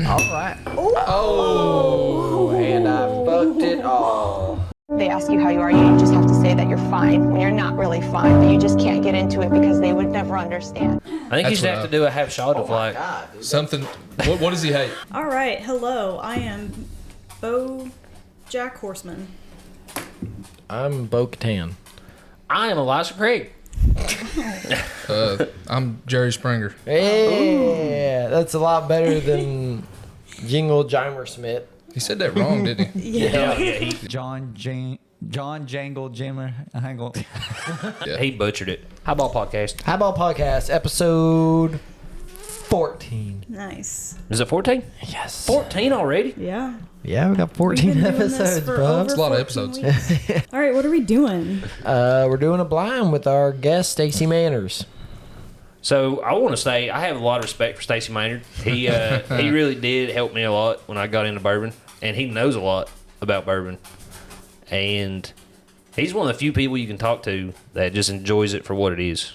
All right. Oh, and I fucked it all. They ask you how you are, you just have to say that you're fine when you're not really fine, but you just can't get into it because they would never understand. I think you should have to do a half shot of like something. What does he hate? All right, hello. I am Bo Jack Horseman. I'm Bo-Katan. I am Elijah Craig. I'm Jerry Springer. Yeah, that's a lot better than Jingle Jimer Smith. He said that wrong, didn't he? Yeah. John Jangle Jimmer Hangle. He butchered it. Highball podcast. Highball Podcast, episode 14. Nice. Is it 14? Yes. 14 already? Yeah. Yeah, we got 14 We've been doing this episodes, for bro. over That's a lot of 14 episodes. weeks. All right, what are we doing? We're doing a blind with our guest, Stacy Manners. So I want to say I have a lot of respect for Stacy Maynard. He really did help me a lot when I got into bourbon, and he knows a lot about bourbon. And he's one of the few people you can talk to that just enjoys it for what it is.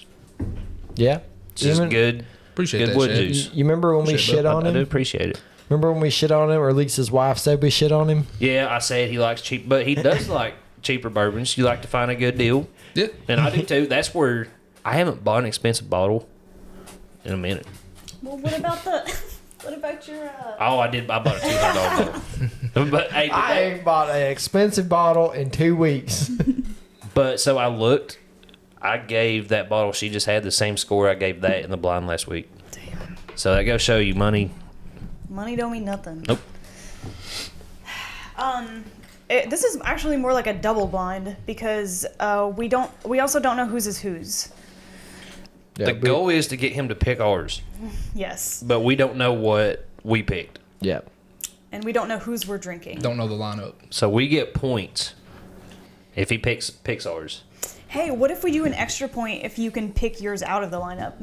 Yeah. It's just good. Appreciate good that, wood Shad. juice. You remember when we shit on I do him? appreciate it. Remember when we shit on him, or at least his wife said we shit on him? Yeah, I said he likes cheap, but he does like cheaper bourbons. You like to find a good deal, Yeah. and I do too. That's where I haven't bought an expensive bottle in a minute. Well, what about your? Oh, I did. I bought a $200 bottle. But hey, I ain't bought an expensive bottle in 2 weeks. But so I looked. I gave that bottle she just had the same score I gave that in the blind last week. Damn. So that goes show you money. Money don't mean nothing. Nope. This is actually more like a double blind because we also don't know whose is whose. Yeah, The goal is to get him to pick ours, Yes. but we don't know what we picked. Yeah. And we don't know whose we're drinking. Don't know the lineup. So we get points if he picks ours. Hey, what if we do an extra point if you can pick yours out of the lineup?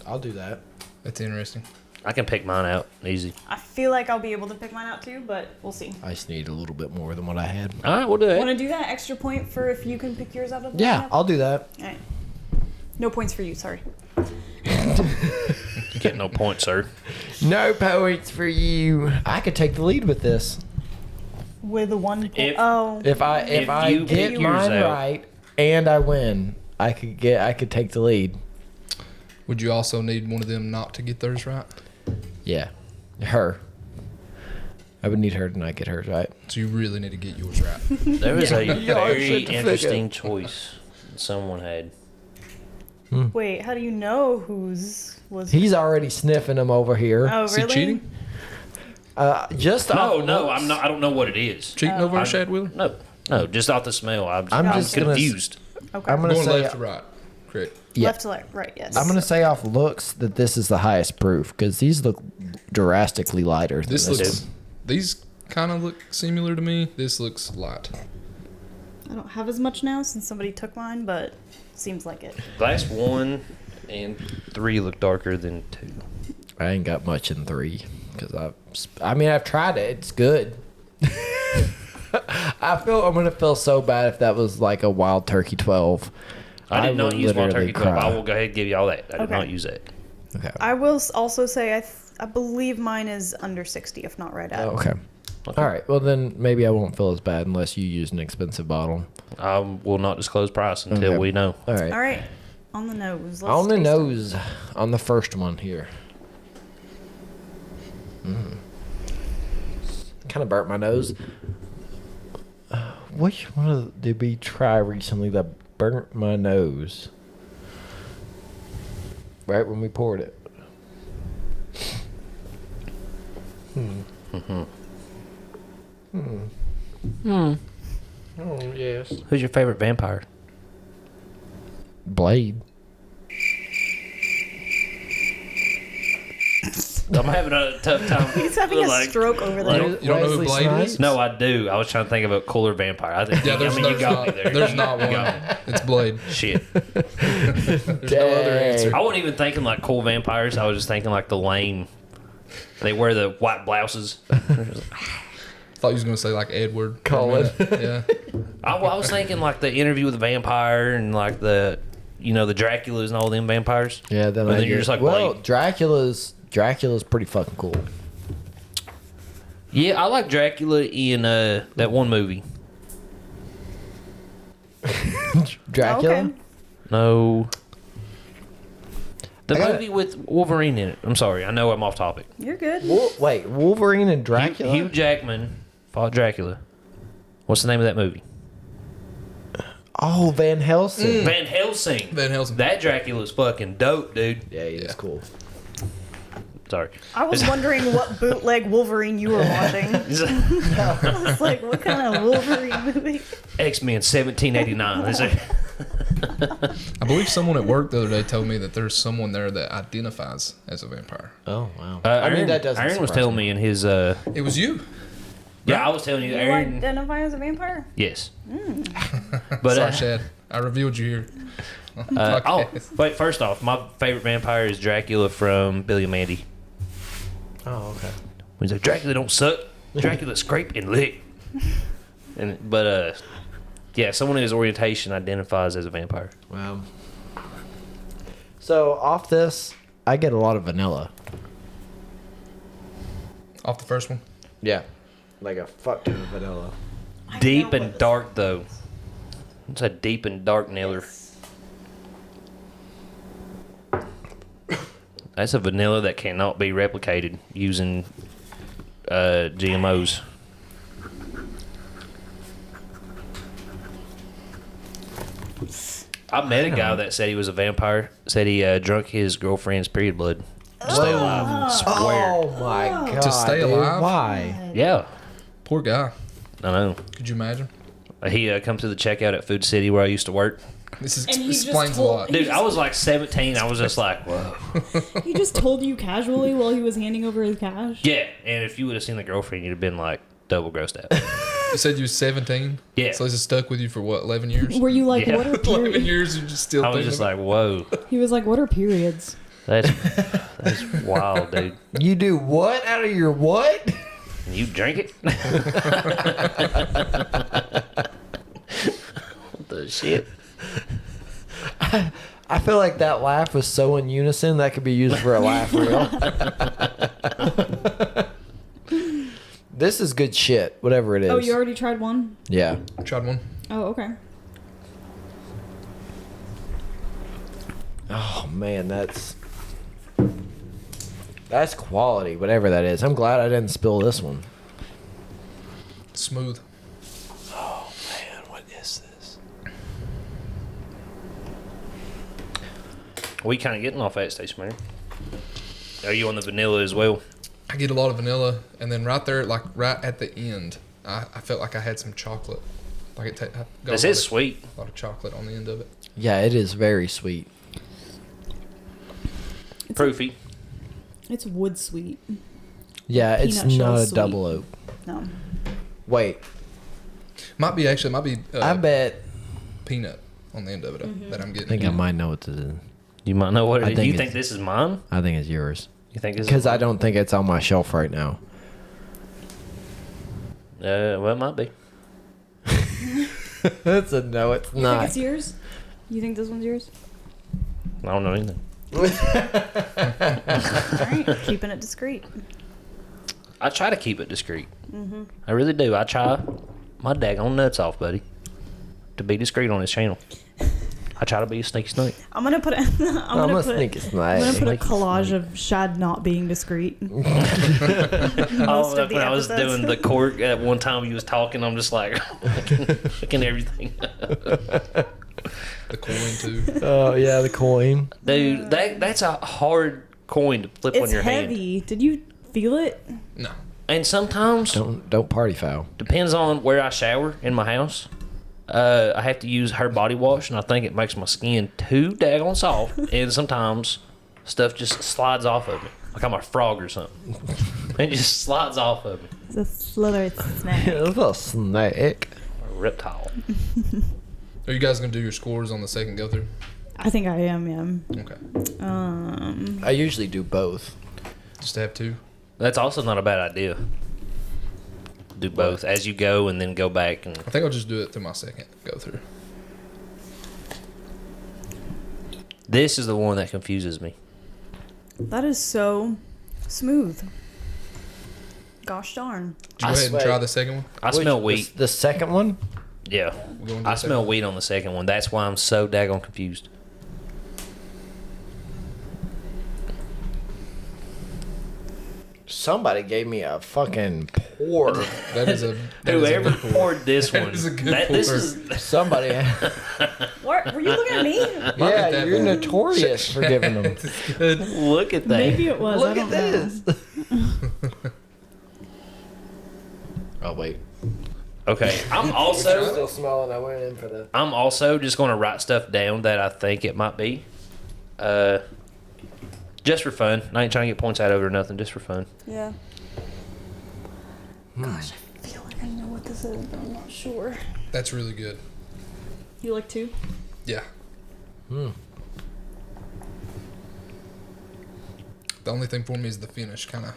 I'll do that. That's interesting. I can pick mine out easy. I feel like I'll be able to pick mine out too, but we'll see. I just need a little bit more than what I had. All right, we'll do Want it. to do that extra point for if you can pick yours out of the Yeah, lineup? I'll do that. All right. No points for you, sorry. Get no points, sir. No points for you. I could take the lead with this. With a 1 point. If- Oh. If I you get pick mine yours out. right and I win, I could take the lead. Would you also need one of them not to get theirs right? Yeah. Her. I would need her to not get hers right. So you really need to get yours right. There was a Yeah, very shit to interesting choice that someone had. Wait, how do you know whose was? He's already sniffing them over here. Oh, Is he really? cheating? Just No, off no, looks. I'm not. I don't know what it is. Cheating over on Shad Wheeler? No, just off the smell. I'm just gonna- confused. Okay. I'm gonna Going say left to right. Correct. yeah. Left to left, right, yes. I'm gonna say off looks that this is the highest proof because these look drastically lighter. Than This this. looks. These kind of look similar to me. This looks light. I don't have as much now since somebody took mine, but seems like it. Glass 1 and 3 look darker than 2. I ain't got much in 3 because I've tried it. It's good. I'm gonna feel so bad if that was like a Wild Turkey 12. I did not would use Wild literally Turkey 12. I cry. will go ahead and give you all that. I did Okay. not use that. Okay. I will also say I believe mine is under 60, if not right at. Okay. All right. Well, then maybe I won't feel as bad unless you use an expensive bottle. I will not disclose price until Okay. we know. All right. All right, on the nose. Let's On the taste it. nose, on the first one here. Kind of burnt my nose. Which one did we try recently that burnt my nose? Right when we poured it. Oh, yes. Who's your favorite vampire? Blade. I'm having a tough time. He's having a stroke over there. You don't know who Wesley Blade Snipes? is? No, I do. I was trying to think of a cooler vampire. I think. Yeah, I mean, you got me there. There's not You one. got me. It's Blade. Shit. There's no other answer. I wasn't even thinking like cool vampires. I was just thinking like the lame. They wear the white blouses. Thought you was gonna say like Edward for a Cullen. minute. Yeah. I was thinking like the Interview with the Vampire and like the Draculas and all them vampires. Yeah, then But I then you're get- just like, well, Blade. Dracula's pretty fucking cool. Yeah, I like Dracula in that one movie. Dracula? Okay. No. The I got movie with Wolverine in it. I'm sorry. I know I'm off topic. You're good. Wait, Wolverine and Dracula? Hugh Jackman fought Dracula. What's the name of that movie? Oh, Van Helsing. Van Helsing. Van Helsing. That Dracula's fucking dope, dude. Yeah, he is cool. Sorry. I was wondering what bootleg Wolverine you were watching. I was like, what kind of Wolverine movie? X-Men 1789. Is it? I believe someone at work the other day told me that there's someone there that identifies as a vampire. Oh, wow. Aaron, that doesn't Aaron was surprise telling me in his... It was you. Yeah, I was telling you, You Aaron... identify as a vampire? Yes. But, Sorry, Shad. I revealed you here. Wait, first off, my favorite vampire is Dracula from Billy and Mandy. Oh, okay. He's like, Dracula don't suck. Dracula scrape and lick. But yeah, someone in his orientation identifies as a vampire. Wow. So, off this, I get a lot of vanilla. Off the first one. Yeah. Like a fuck ton of vanilla. Deep and dark, though. It's a deep and dark nailer. That's a vanilla that cannot be replicated using GMOs. I met a guy that said he was a vampire. Said he drunk his girlfriend's period blood to stay alive. Swear. Oh, my God. To stay dude. alive? Why? Yeah, Poor guy. I know. Could you imagine? He come to the checkout at Food City where I used to work. This is, And he just explains a told- lot. Dude, I was like 17. I was just like, whoa. He just told you casually while he was handing over his cash. Yeah, and if you would have seen the girlfriend, you'd have been like double grossed out. You said you were 17? Yeah. So this has stuck with you for what, 11 years? Were you like, Yeah. what are 11 periods? years you just still I was thinking just about like, whoa. He was like, what are periods? That's wild, dude. You do what out of your what? You drink it? What the shit? I feel like that laugh was so in unison that could be used for a laugh reel. This is good shit, whatever it is. Oh, you already tried one? Yeah. it. Tried one. Oh, okay. Oh man, that's quality, whatever that is. I'm glad I didn't spill this one. Smooth. Oh man, what is this? We kind of getting off that station, man. Are you on the vanilla as well? I get a lot of vanilla, and then right there, like right at the end, I felt like I had some chocolate. Like it got This a lot is of- sweet. A lot of chocolate on the end of it. Yeah, it is very sweet. Proofy. It's wood sweet. Yeah, it's Peanut shell not a sweet. double oak. No. Wait, Might be I bet. peanut on the end of it that I'm I getting. think I might know what this is. You might know what I it is. think You it's- think this is mine? I think it's yours. You think this Because is I don't think it's on my shelf right now. well, it might be. That's a no, it's You think not. it's yours? You think this one's yours? I don't know anything. All right, keeping it discreet. I try to keep it discreet. I really do. I try my daggone nuts off, buddy, to be discreet on this channel. I try to be a sneaky snake. I'm gonna put. I'm I'm gonna a put. sneaky I'm gonna snake. put a Sneaky collage of Shad not being discreet. Most Oh, of like the when I was episodes. doing the cork at one time, you was talking. I'm just like looking everything, The coin too. Oh yeah, the coin. dude. That's a hard coin to flip It's on your hand. heavy. Did you feel it? No. And sometimes Don't party foul. depends on where I shower in my house. I have to use her body wash, and I think it makes my skin too daggone soft. And sometimes stuff just slides off of me, like I'm a frog or something. It just slides off of me, It's a slithery snake. It's a snake. or a reptile. Are you guys gonna do your scores on the second go through? I think I am, yeah. Okay. I usually do both. Just to have two. That's also not a bad idea. Do both as you go, and then go back and. I think I'll just do it through my second go through. This is the one that confuses me. That is so smooth. Gosh darn. Did you go ahead and try the second one? I smell wheat. The second one? Yeah. We're going to I the smell second wheat on the second one. That's why I'm so daggone confused. Somebody gave me a fucking pour. That is a Whoever good pour. poured this That one. is a good This pour. is Somebody. What? Were you looking at me? Yeah, that you're one. notorious for giving them. look at that. Maybe it was. I Look don't at know. this. Oh wait. Okay. I'm also Still smelling. I went in for the. I'm also just going to write stuff down that I think it might be. Just for fun. I ain't trying to get points out of it or nothing. Just for fun. Yeah. Gosh, I feel like I know what this is, but I'm not sure. That's really good. You like 2? Yeah. The only thing for me is the finish, kind of.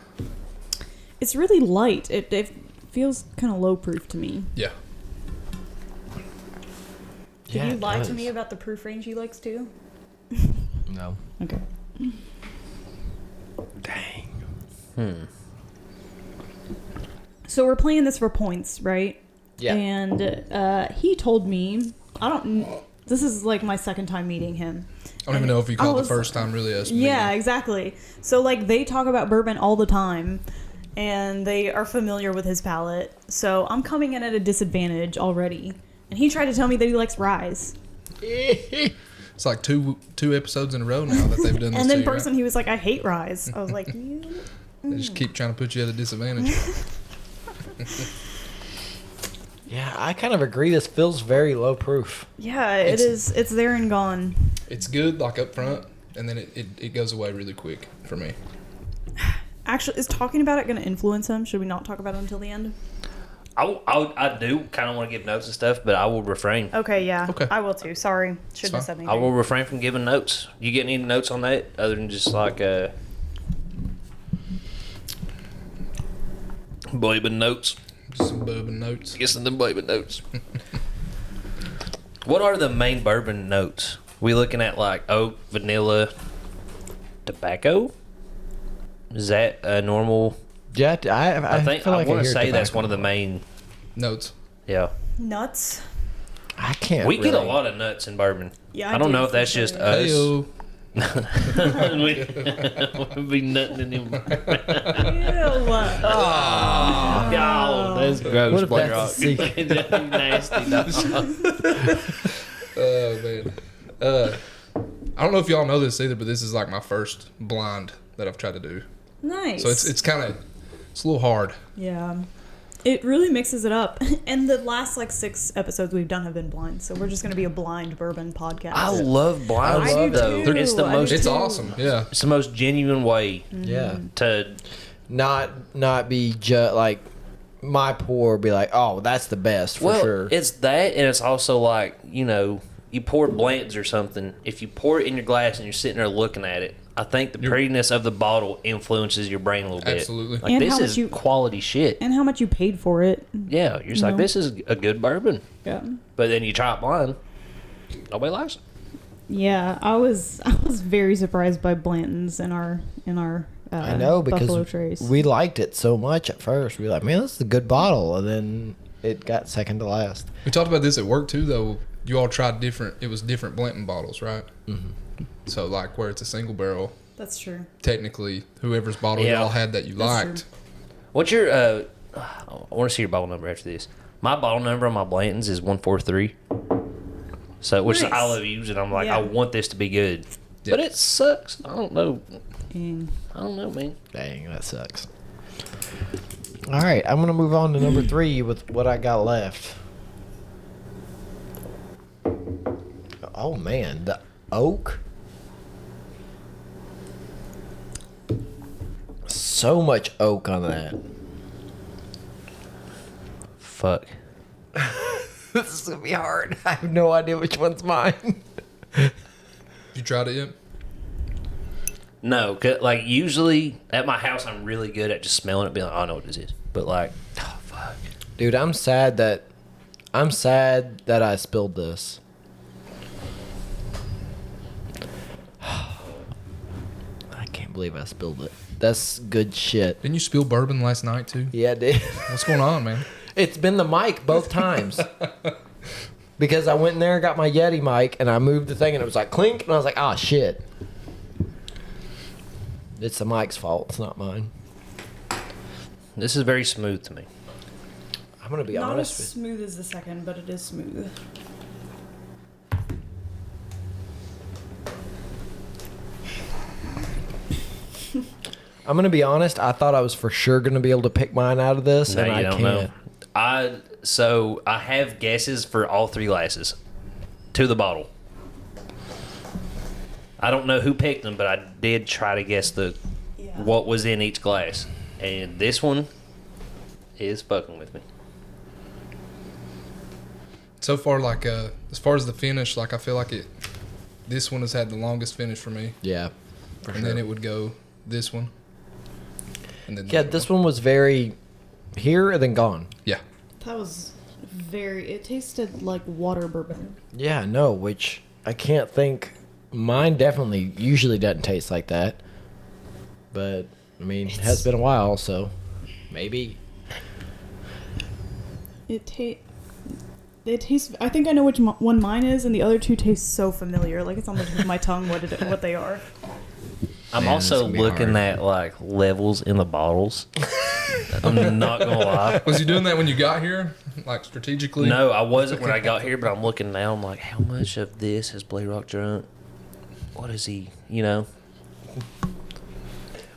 It's really light. It feels kind of low proof to me. Yeah. Did Yeah, you it lie to does. me about the proof range he likes too? No. Okay. Dang. So we're playing this for points, right? Yeah. And he told me, this is like my second time meeting him. I don't even know if you called I the was- first time really us. Yeah, meeting. exactly. So like they talk about bourbon all the time and they are familiar with his palate. So I'm coming in at a disadvantage already. And he tried to tell me that he likes ryes. It's like two episodes in a row now that they've done this. And then to you, right? person he was like, I hate ryes. I was like, you They just keep trying to put you at a disadvantage. Yeah, I kind of agree. This feels very low proof. Yeah, it is. It's there and gone. It's good, like up front, and then it goes away really quick for me. Actually, is talking about it going to influence him? Should we not talk about it until the end? I do kind of want to give notes and stuff, but I will refrain. Okay, yeah. Okay. I will too. Sorry. Shouldn't have fine. said anything. I will refrain from giving notes. You get any notes on that other than just like bourbon notes? Just some bourbon notes. Get some of them bourbon notes. What are the main bourbon notes? We looking at like oak, vanilla, tobacco? Is that a normal? Yeah, I think feel I like want to hear say that's tobacco. one of the main. Notes. Yeah, Nuts. I can't. we get a really- lot of nuts in bourbon. Yeah, I don't do know if for that's sure. just us. Heyo. We'd be nutting in them. Ew. Oh, that's gross. What if Black that's a Rock. secret? Nasty. Dog. Oh man. I don't know if y'all know this either, but this is like my first blind that I've tried to do. Nice. So it's kind of it's a little hard. Yeah. It really mixes it up. And the last like 6 episodes we've done have been blind. So we're just going to be a blind bourbon podcast. I love blind I do though. too. It's the I most. do It's too. awesome. Yeah. It's the most genuine way Yeah. to. Not be just like my pour be like, oh, that's the best for Well, sure. it's that, and it's also like you pour Blanton's or something. If you pour it in your glass and you're sitting there looking at it, I think the prettiness of the bottle influences your brain a little bit. Absolutely. Like And this how much is you- quality shit. And how much you paid for it. Yeah, you're just like, No. this is a good bourbon. Yeah. But then you try it blind, nobody likes it. Yeah, I was very surprised by Blanton's in our I know Buffalo because Trace. we liked it so much at first. We were like, man, this is a good bottle, and then it got second to last. We talked about this at work too, though. You all tried different. It was different Blanton bottles, right? Mm-hmm. So like where it's a single barrel, That's true. technically whoever's bottle Yeah. y'all had that you That's liked. What's your? I want to see your bottle number after this. My bottle number on my Blanton's is 143. So which Nice. I love using. I'm like, Yeah. I want this to be good, Yeah. but it sucks. I don't know. And I don't know, man. Dang, that sucks. All right, I'm gonna move on to number 3 with what I got left. Oh man, the oak. So much oak on that. Fuck. This is gonna be hard. I have no idea which one's mine. You tried it yet? No, 'cause, like usually at my house, I'm really good at just smelling it, being like, "Oh, I know what this is." But like, oh fuck. Dude, I'm sad that I spilled this. I can't believe I spilled it. That's good shit. Didn't you spill bourbon last night too? Yeah, dude. What's going on, man? It's been the mic both times. Because I went in there and got my Yeti mic, and I moved the thing, and it was like clink, and I was like, oh, shit. It's the mic's fault. It's not mine. This is very smooth to me. I'm going to be Not as honest with smooth as the second, but it is smooth. I'm going to be honest. I thought I was for sure going to be able to pick mine out of this, No, and you I don't can't. know. So I have guesses for all 3 glasses to the bottle. I don't know who picked them, but I did try to guess what was in each glass, and this one is fucking with me. So far, like as far as the finish, like I feel like this one has had the longest finish for me, Yeah. For and sure. then it would go this one, and then Yeah, this one was very here and then gone. Yeah, That was it tasted like water bourbon. Yeah, no, which I can't think. Mine definitely usually doesn't taste like that. But, I mean, it has been a while, so maybe. It tastes. I think I know which one mine is, and the other 2 taste so familiar. Like it's on the tip of my tongue what they are. I'm Man, also this is gonna be looking hard. at like levels in the bottles. I'm not gonna lie. was you doing that when you got here, like strategically? No, I wasn't when I got here, but I'm looking now. I'm like, how much of this has Blade Rock drunk? What is he? You know?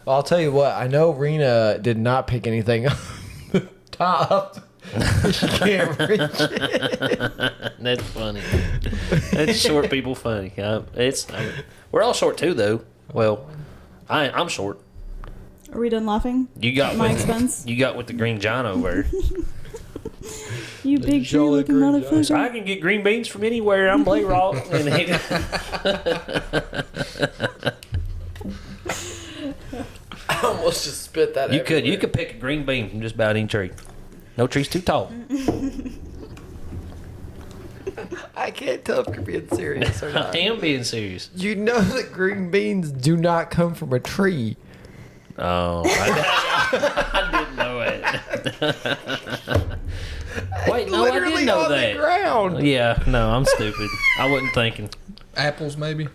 Well, I'll tell you what. I know Rena did not pick anything up the top. She can't reach it. That's funny. That's short people funny. We're all short too, though. Well, I'm short. Are we done laughing? You got My with, expense. You got with the green john over. You big tree jolly looking green motherfucker. I can get green beans from anywhere. I'm Blade Rock. And he, I almost just spit that you could pick a green bean from just about any tree. No tree's too tall. I can't tell if you're being serious or I not. am being serious. You know that green beans do not come from a tree. Oh, I didn't know it. Wait, no, I Literally didn't know on that. the ground. Yeah, no, I'm stupid. I wasn't thinking. Apples maybe.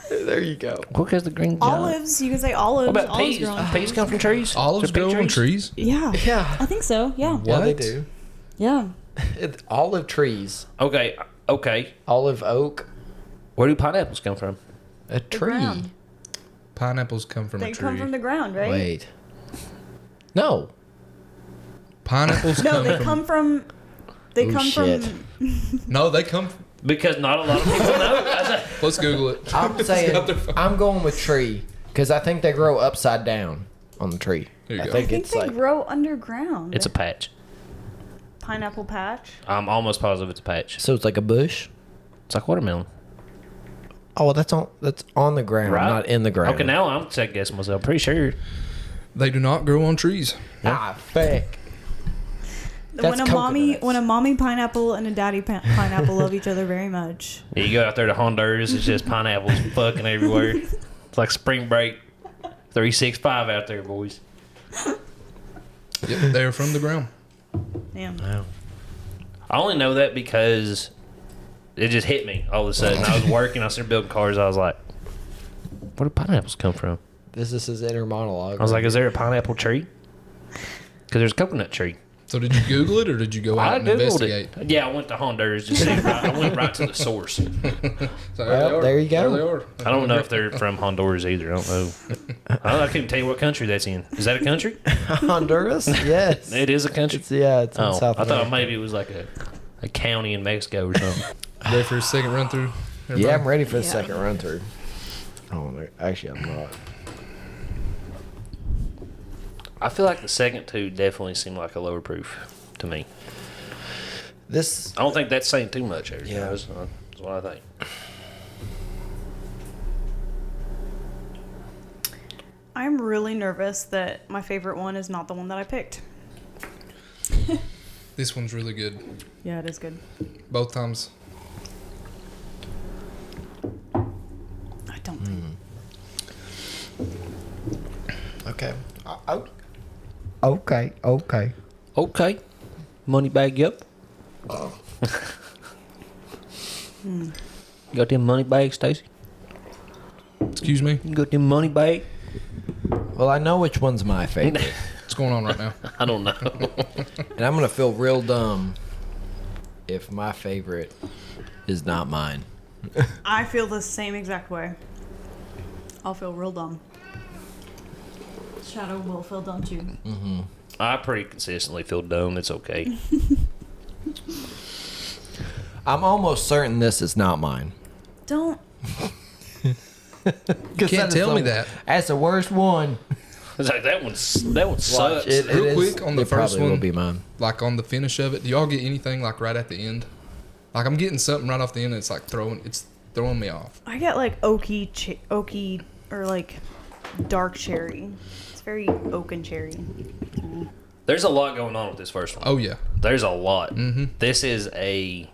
There you go. What is the green john? Olives. You can say olives. What about olives peas? grow on Peas come from trees? Olives Is there grow big on trees. Yeah. Yeah. I think so. Yeah. Yeah, they What? do. Yeah. It's olive trees. Okay. Olive oak. Where do pineapples come from? A tree. ground. Pineapples come from They a tree. come from the ground, right? Wait. No. Pineapples No, come they from. come from. They Oh, come shit. from. No, they come. Because not a lot of people know. Let's Google it. I'm saying I'm going with tree because I think they grow upside down on the tree. There you I go. think I think it's they like grow underground. It's a patch. pineapple patch. I'm almost positive it's a patch. so it's like a bush. It's like watermelon. Oh, well, that's on the ground, Right? not in the ground. Okay, now I'm second guessing myself. Pretty sure. They do not grow on trees. Ah, fake. That's When a mommy pineapple and a daddy pineapple love each other very much. Yeah, you go out there to Honduras, it's just pineapples fucking everywhere. It's like spring break 365 out there, boys. Yep, they're from the ground. Damn. Wow. I only know that because it just hit me all of a sudden. I was working, I started building cars, I was like, where do pineapples come from? This is his inner monologue. I was like, is there a pineapple tree? Because there's a coconut tree. So did you Google it or did you go out and investigate? Yeah, I went to Honduras. Just I went right to the source. So Well, there you go. There they are. I don't know if they're from Honduras either. I don't know. I couldn't tell you what country that's in. Is that a country? Honduras? Yes. It is a country. It's in South I America. thought maybe it was like a county in Mexico or something. Ready for a second run through? Yeah, I'm ready for the Yeah. second run through. Oh, no, actually, I'm not. I feel like the second two definitely seem like a lower proof to me. This I don't think that's saying too much. Eric. Yeah. That's what I think. I'm really nervous that my favorite one is not the one that I picked. This one's really good. Yeah, it is good. Both times. I don't think. okay. Okay. Okay. Money bag, yep. You got them money bags, Stacy? Excuse me? You got them money bag? Well, I know which one's my favorite. What's going on right now? I don't know. And I'm going to feel real dumb if my favorite is not mine. I feel the same exact way. I'll feel real dumb. Shadow will feel dumb too. I pretty consistently feel dumb. It's okay. I'm almost certain this is not mine. Don't. You can't tell me that. That's the worst one. It's like that one sucks. Real quick on the it first probably one, will be mine. like on the finish of it, do y'all get anything like right at the end? Like I'm getting something right off the end and it's throwing me off. I get like oaky or like dark cherry. It's very oak and cherry. There's a lot going on with this first one. Oh yeah. There's a lot. Mm-hmm. This is a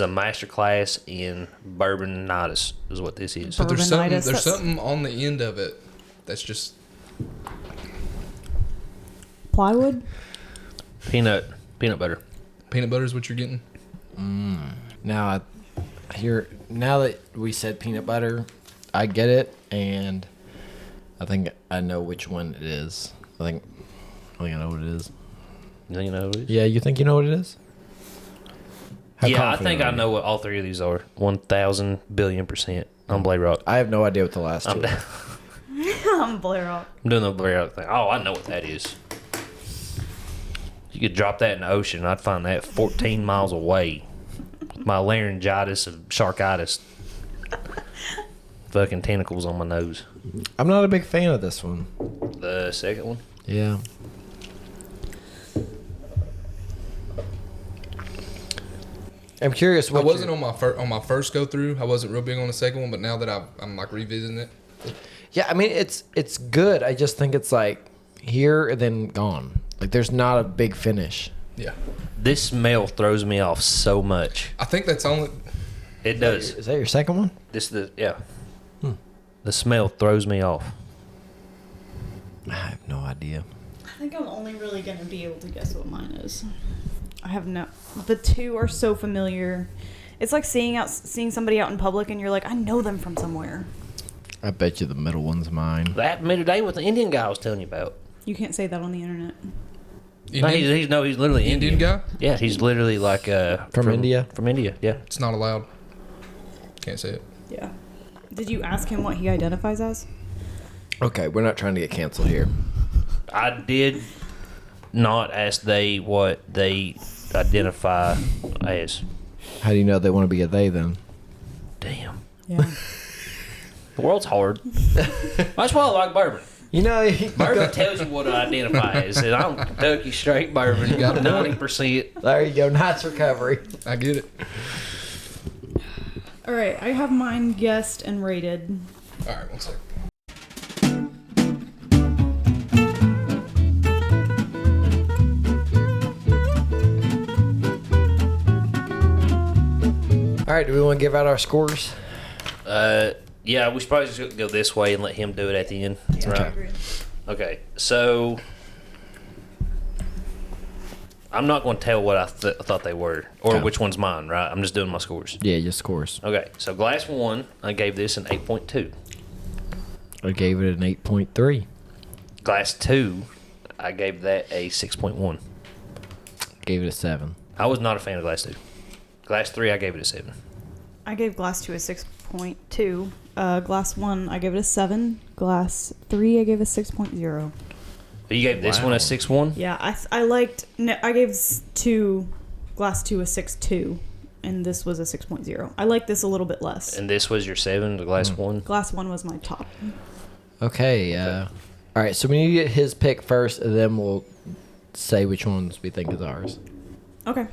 master class in bourbonitis is what this is. But there's Bourbonitis, something on the end of it that's just Plywood? Peanut butter. peanut butter is what you're getting. Now that we said peanut butter, I get it, and I think I know which one it is. I think I know what it is. You think you know what it is? Yeah, you think you know what it is? How Yeah, I confident think are I you? know what all three of these are. 1,000 billion% on Blade Rock. I have no idea what the last two are. I'm Blair Rock. I'm doing the Blade Rock thing. Oh, I know what that is. You could drop that in the ocean, I'd find that 14 miles away. My laryngitis of sharkitis. Fucking tentacles on my nose. I'm not a big fan of this one. The second one? Yeah. I'm curious what I wasn't on my first go through. I wasn't real big on the second one, but now that I'm like revisiting it. Yeah, I mean it's good. I just think it's like here and then gone. Like there's not a big finish. Yeah. This smell throws me off so much. I think that's only. It does. Is that your second one? The smell throws me off. I have no idea. I think I'm only really going to be able to guess what mine is. I have no. The two are so familiar. It's like seeing somebody out in public and you're like, I know them from somewhere. I bet you the middle one's mine. That happened to me today with the Indian guy I was telling you about. You can't say that on the internet. No, he's literally Indian guy? Yeah, he's literally like From India? From India, yeah. It's not allowed. Can't say it. Yeah. Did you ask him what he identifies as? Okay, we're not trying to get canceled here. I did not ask they what they identify as. How do you know they want to be a they then? Damn. Yeah. The world's hard. That's why I like bourbon. You know, Bourbon tells you what I identify as. And I'm Kentucky straight bourbon. You got 90%. there you go. Nice recovery. I get it. All right, I have mine guessed and rated. All right, one second. All right, do we want to give out our scores? Yeah, we should probably just go this way and let him do it at the end. Yeah, Okay. I agree. Okay, so I'm not going to tell what I thought they were or Okay. which one's mine, right? I'm just doing my scores. Yeah, your scores. Okay, so glass one, I gave this an 8.2. I gave it an 8.3. Glass two, I gave that a 6.1. Gave it a 7. I was not a fan of glass two. Glass three, I gave it a 7. I gave Glass 2 a 6.2. Glass 1, I gave it a 7. Glass 3, I gave a 6.0. But you gave this one a 6.1? Yeah, I liked. No, I gave Glass 2 a 6.2, and this was a 6.0. I like this a little bit less. And this was your 7, the glass one? Glass 1 was my top. Okay. All right, so we need to get his pick first, and then we'll say which ones we think is ours. Okay.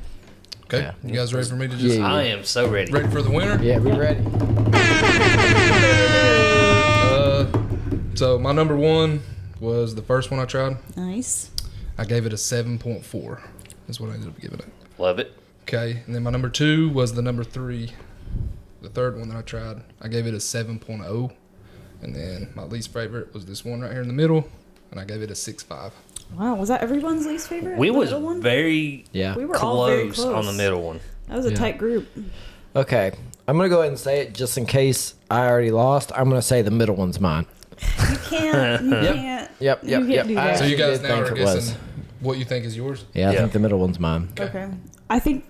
Okay, Yeah. you guys ready for me to just Yeah. I am so ready. ready for the winner? Yeah, we ready? So my number one was the first one I tried. Nice. I gave it a 7.4. Is what I ended up giving it. Love it. Okay, and then my number two was the number 3, the third one that I tried. I gave it a 7.0, And then my least favorite was this one right here in the middle, and I gave it a 6.5. Wow, was that everyone's least favorite? We The was middle one? very Yeah. We were all very close on the close. middle one. That was a tight group. Okay. I'm going to go ahead and say it just in case I already lost. I'm going to say the middle one's mine. You can't. You can't. Yep. You can't do that. So you guys did now think are it was. guessing what you think is yours? Yeah, I Yeah. think the middle one's mine. Okay. I think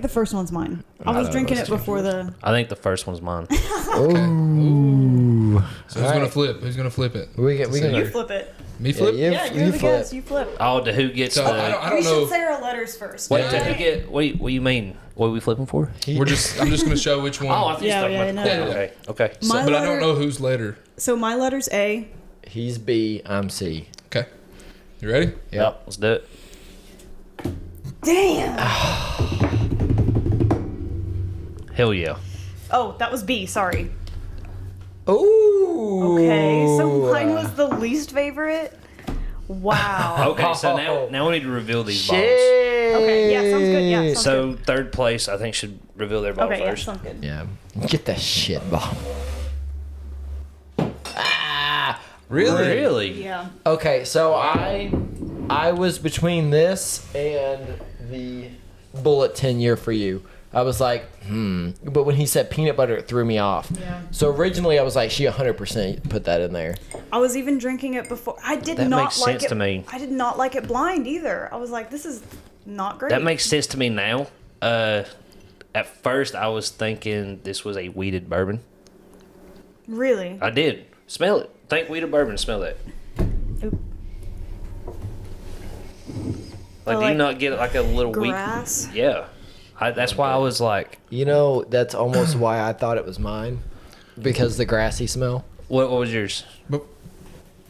the first one's mine. I was drinking it before the. I think the first one's mine. Ooh. So who's gonna flip? Who's gonna flip it? We You can. flip it. Me flip? Yeah, you're the guest. You flip. Oh, to who gets So the? I We don't know. should say our letters first. Wait, Yeah. to who get? What do you mean? What are we flipping for? I'm just gonna show which one. Oh, I think Yeah, you're yeah, talking no, about no. Okay, okay. So- My but I letter- don't know whose letter. So my letter's A. He's B. I'm C. Okay. You ready? Yep, let's do it. Damn. Hell yeah. Oh, that was B. Sorry. Ooh. Okay, so mine was the least favorite. Wow. Okay, so now we need to reveal these bottles. Okay, yeah, sounds good. Yeah, sounds So third place, I think, should reveal their good. bottle Okay, yeah, first. sounds good. Yeah. Get that shit ball. Really? Yeah. Okay, so I was between this and the bullet 10 year for you. I was like, But when he said peanut butter, it threw me off. Yeah. So originally I was like, she 100% put that in there. I was even drinking it before. I did That not makes like sense it. to me. I did not like it blind either. I was like, this is not great. That makes sense to me now. At first, I was thinking this was a weeded bourbon. Really. I did. Smell it. Think weeded bourbon. Smell that. Oop. Like, Oh, do you like not get like a little weak? Grass. Yeah. That's why I was like, You know, that's almost why I thought it was mine. Because the grassy smell. what was yours? But-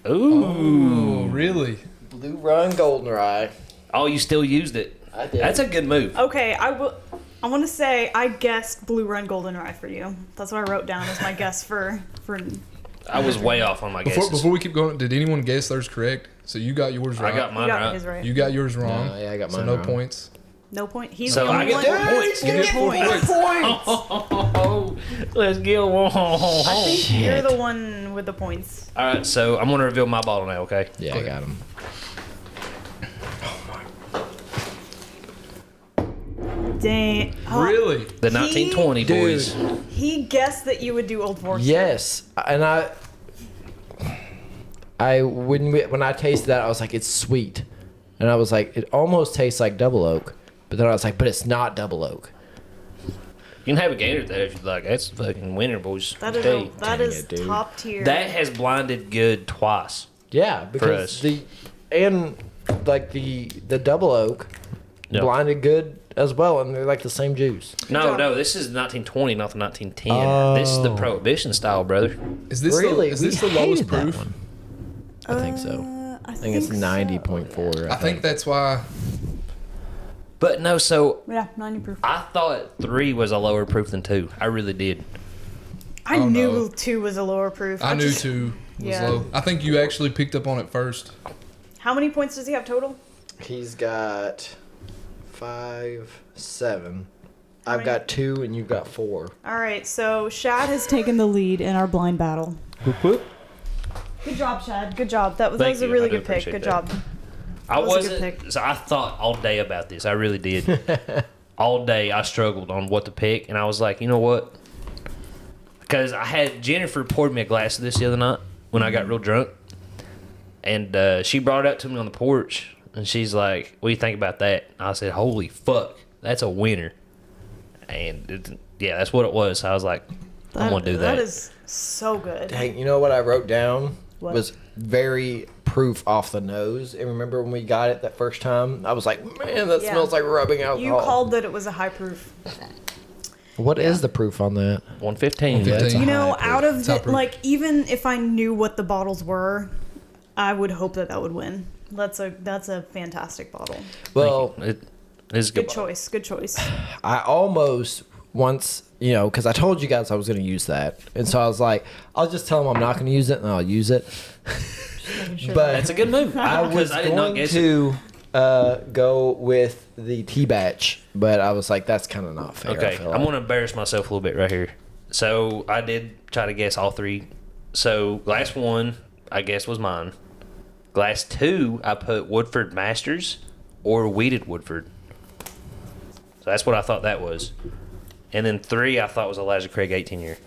Ooh. Oh, really? Blue Run Golden Rye. Oh, you still used it. I did. That's a good move. Okay, I want to say I guessed Blue Run Golden Rye for you. That's what I wrote down as my guess for. I was way off on my Before, guesses. before we keep going, did anyone guess theirs correct? So you got yours right. I got You mine got right. his right. You got yours wrong. No, yeah, I got So mine no wrong. points. No point. He's So the I only get one. 4 points. You get 4 points. Oh, let's get one. I think you're Shit. the one with the points. All right, so I'm gonna reveal my bottle now. Okay. Yeah, I got him. Dang. Oh, Really? The 1920 boys. He guessed that you would do Old Forester. Yes, and when I tasted that, I was like, it's sweet, and I was like, it almost tastes like double oak, but then I was like, but it's not double oak. You can have a gator there if you like. That's fucking winter, boys. That is Hey, that dang is it, dude. top tier. that has blinded good twice. Yeah, us. because the double oak Yeah. blinded good as well, and they're like the same juice. No, this is 1920, not the 1910. This is the Prohibition style, brother. Is this Really, the, is this the we lowest hated that proof? one. I think so. I I think it's so. 90.4. I think that's why. But no, so Yeah, 90 proof. I thought 3 was a lower proof than 2. I really did. I Oh, knew no. 2 was a lower proof. I knew 2 was Yeah. low. I think you actually picked up on it first. How many points does he have total? He's got 5, 7. I've many? got 2, and you've got 4. All right, so Shad has taken the lead in our blind battle. Good job, Shad. Good job. That was Thank a you. really I do good pick. appreciate Good that. job. I was a good wasn't. pick. So I thought all day about this. I really did. All day I struggled on what to pick, and I was like, you know what? Because I had Jennifer poured me a glass of this the other night when I got real drunk, and she brought it up to me on the porch, and she's like, "What do you think about that?" And I said, "Holy fuck, that's a winner!" And yeah, that's what it was. So I was like, I'm gonna do that. That is so good. Hey, you know what I wrote down What? was very proof off the nose. And remember when we got it that first time? I was like, man, that Yeah. smells like rubbing alcohol. You called that it was a high proof. What is the proof on that? 115. Yeah, it's a You know, high out proof. of Top the, proof. like, even if I knew what the bottles were, I would hope that would win. That's a fantastic bottle. Well, It is a good. Good choice. Good choice. I almost once, because I told you guys I was going to use that. And so I was like, I'll just tell them I'm not going to use it, and I'll use it. But That's a good move. I was Because I did not going guess it. to go with the tea batch, but I was like, that's kind of not fair. I Okay, feel I'm like. going to embarrass myself a little bit right here. So I did try to guess all 3 So glass 1, I guess, was mine. Glass 2, I put Woodford Masters or Weeded Woodford. So that's what I thought that was. And then 3, I thought was Elijah Craig 18-year.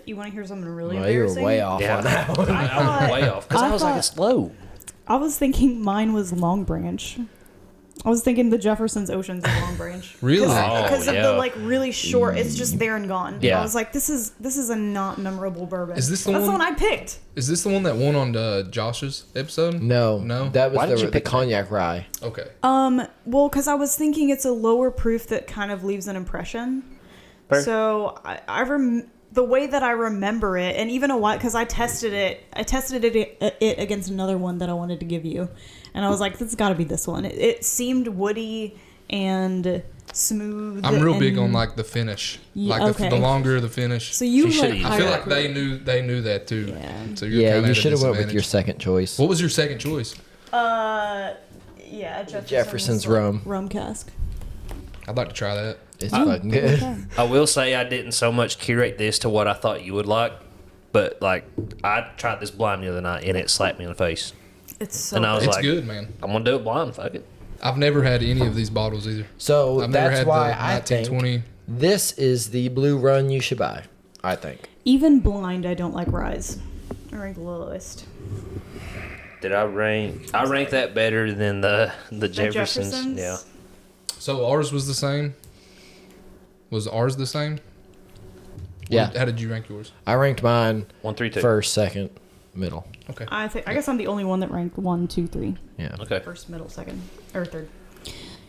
You want to hear something really Well, you embarrassing? were way off Yeah, on that one. I was way off because I was like, it's low. I was thinking mine was Long Branch. I was thinking the Jefferson's Oceans and Long Branch. Really? Because Oh, of yeah. the like really short, it's just there and gone. Yeah. I was like, this is a not memorable bourbon. Is this the That's one- the one I picked. Is this the one that won on Josh's episode? No. No? That Why did was you the pick that? cognac rye. Okay. Well, because I was thinking it's a lower proof that kind of leaves an impression. Fair. So the way that I remember it, and even a while, because I tested it against another one that I wanted to give you, and I was like, this has got to be this one. It seemed woody and smooth. I'm real big and- on like the finish. Yeah, Like okay. the longer the finish. So you You should've like used I feel higher like they knew that too. Yeah. So you're Yeah, kinda you at a should have went with your disadvantage. second choice. What was your second choice? Yeah, Jefferson's rum. rum cask. I'd like to try that. It's fucking good. I will say I didn't so much curate this to what I thought you would like, but like I tried this blind the other night and it slapped me in the face. It's so And I was good. It's like, good, man. I'm gonna do it blind. Fuck it. I've never had any of these bottles either. So I've never that's had why the I think 1920. this is the blue run you should buy. I think. Even blind, I don't like Rise. I rank the lowest. Did I rank? I ranked that better than the Jeffersons. Jeffersons? Yeah. So ours was the same. Was ours the same? Yeah. How did you rank yours? I ranked mine 1, 3, 2. first, second, middle. Okay. I guess I'm the only one that ranked 1, 2, 3. Yeah. Okay. First, middle, second, or third.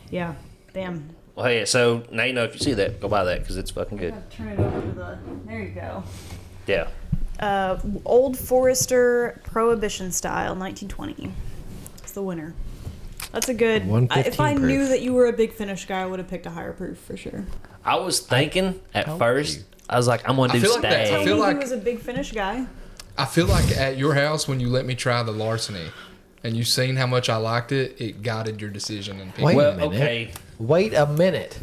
Yeah. Damn. Well, hey, so now you know if you see that, go buy that because it's fucking good. Turn it over to the. There you go. Yeah. Old Forester Prohibition style, 1920. It's the winner. That's a good. If 115 I knew proof. that you were a big Finnish guy, I would have picked a higher proof for sure. I was thinking at Help first, you. I was like, I'm gonna I do feel like that- I stag. Tell feel me like- he was a big Finnish guy. I feel like at your house when you let me try the larceny, and you seen how much I liked it, it guided your decision. And Wait Well, a minute. okay. Wait a minute.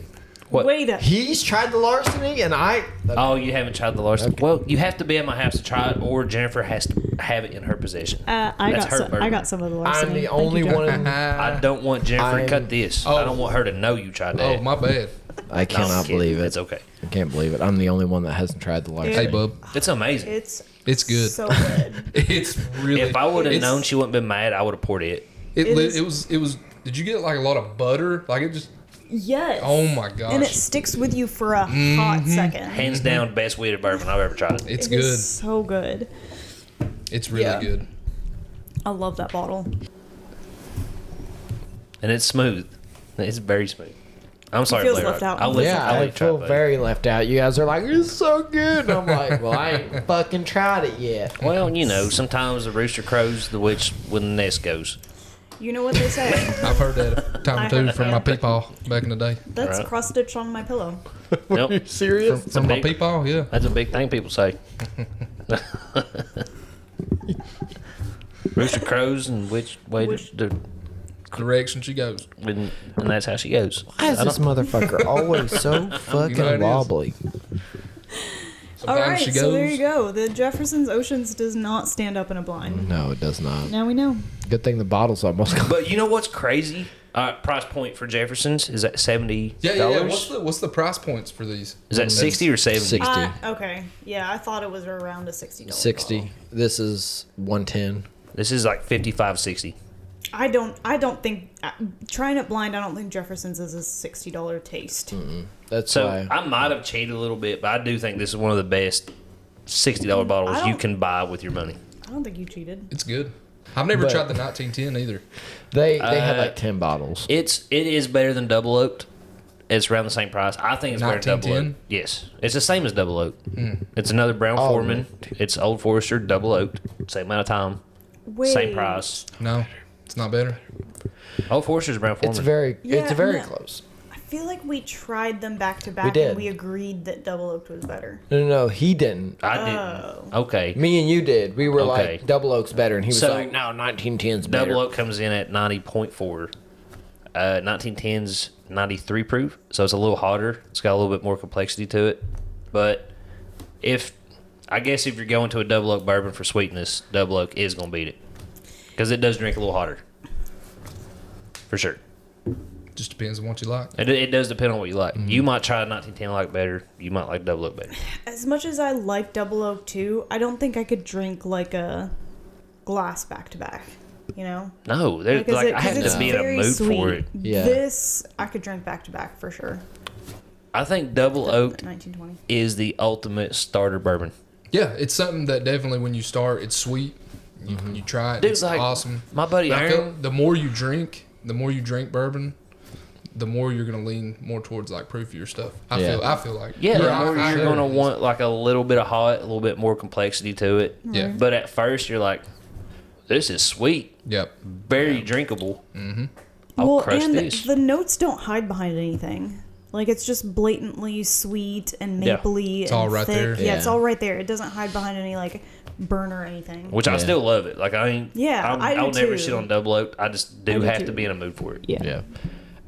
What? Wait a. He's tried the larceny, and I. Oh, you haven't tried the larceny? Well, you have to be at my house to try it, or Jennifer has to have it in her possession. I That's got her some. bourbon. I got some of the larceny. I'm the Thank only you, Jeff. one. I don't want Jennifer to I'm- cut this. Oh. I don't want her to know you tried that. Oh, my bad. I cannot kidding. believe it. It's okay. I can't believe it. I'm the only one that hasn't tried the larceny. Hey, bub. It's amazing. It's good. So good. It's really. If I would have it's- known she wouldn't been mad, I would have poured it. It is- It was. Did you get like a lot of butter? Like it just. Yes. Oh my gosh. And it sticks with you for a hot second. Hands down, best weeded bourbon I've ever tried. It's It good. is so good. It's really Yeah. good. I love that bottle. And it's smooth. It's very smooth. I'm sorry, feels Blair. left out. I'll let Yeah, I'll I let you try feel it, buddy. very left out. You guys are like, it's so good. And I'm like, well, I ain't fucking tried it yet. Well, you know, sometimes the rooster crows the witch when the nest goes. You know what they say. I've heard that a time I or two heard from my peepaw back in the day. That's Right. cross stitch on my pillow. Nope. Serious? From my big- peepaw, yeah. That's a big thing people say. Rooster crows and which way Which- to, Direction she goes. and that's how she goes. Why is I this don't- motherfucker always so fucking it is. wobbly? All Sometimes right, she so there goes. you go. The Jefferson's Oceans does not stand up in a blind. No, it does not. Now we know. Good thing the bottle's almost gone. But you know what's crazy? Price point for Jefferson's is at $70. Yeah. What's the price points for these? Is that 60 or 70? 60. Okay. Yeah, I thought it was around a $60. 60. This is 110. This is like 55, 60. I don't think trying it blind. I don't think Jefferson's is a $60 taste. That's So why. I might have cheated a little bit, but I do think this is one of the best $60 bottles you don't- can buy with your money. I don't think you cheated. It's good. I've never But- tried the 1910 either. They had like 10 bottles. It is better than Double Oaked. It's around the same price. I think it's better than Double 1910? Oaked. Yes, it's the same as Double Oaked. It's another Brown Oh, Foreman. It's Old Forester Double Oaked. Same amount of time, Wait. same price. No, it's not better. Old Forester's Brown Foreman. It's very Yeah, very no. close. I feel like we tried them back to back, We did. and we agreed that Double Oaked was better. No, he didn't. I didn't. Oh. Okay. Me and you did. We were Okay. like, Double Oak's better. And he was So, like, no, 1910's better. Double Oak comes in at 90.4. 1910's 93 proof, so it's a little hotter. It's got a little bit more complexity to it. But if I guess if you're going to a double oak bourbon for sweetness, double oak is going to beat it. Because it does drink a little hotter. For sure. Just depends on what you like. It does depend on what you like. You might try 1910 like better. You might like double oak better. As much as I like double oak too, I don't think I could drink like a glass back to back. You know? No, I have to be in a mood for it. Yeah. This I could drink back to back for sure. I think double oak 1920. is the ultimate starter bourbon. Yeah, it's something that definitely when you start, it's sweet. You try it, Dude, it's like, awesome. My buddy But I feel Aaron, the more you drink bourbon, the more you're gonna lean more towards like proofier stuff. I feel like the more I you're going to want like a little bit of hot, a little bit more complexity to it. Yeah. But at first, you're like, this is sweet. Yep. Very drinkable. Mm-hmm. I'll Well, crush and this. the notes don't hide behind anything. Like it's just blatantly sweet and Yeah. mapley. It's and all right thick. there. Yeah, it's Yeah. all right there. It doesn't hide behind any like burn or anything. Which I Yeah. still love it. Like I ain't. Yeah, I do I'll never too. shit on double oak. I just do I do have too. to be in a mood for it. Yeah. Yeah.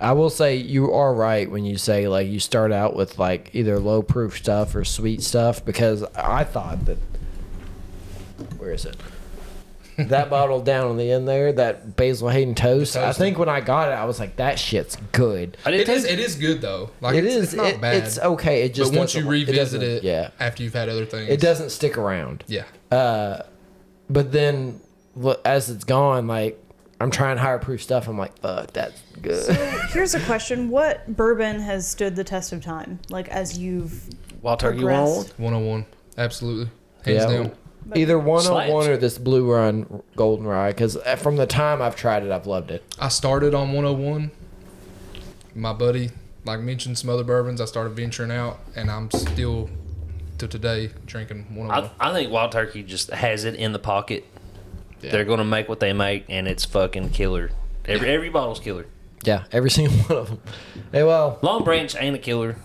I will say you are right when you say like you start out with like either low proof stuff or sweet stuff, because I thought that, where is it? That bottle down on the end there, that Basil Hayden toast. I think when I got it, I was like, that shit's good. I did It is. too. It is good though. Like It it's, is. It's not bad. It's okay. It just but once you doesn't- revisit doesn't- it, yeah, after you've had other things, it doesn't stick around. Yeah. But then as it's gone, like I'm trying higher proof stuff. I'm like, fuck, that's good. Here's a question: what bourbon has stood the test of time? Like as you've Wild Turkey progressed? 101, absolutely, hands Yeah. down. Either 101 Slaps. or this Blue Run Golden Rye, because from the time I've tried it, I've loved it. I started on 101. My buddy like mentioned some other bourbons. I started venturing out, and I'm still to today drinking 101. I think Wild Turkey just has it in the pocket. They're gonna make what they make, and it's fucking killer. Every bottle's killer. Yeah, every single one of them. Hey, well, Long Branch ain't a killer,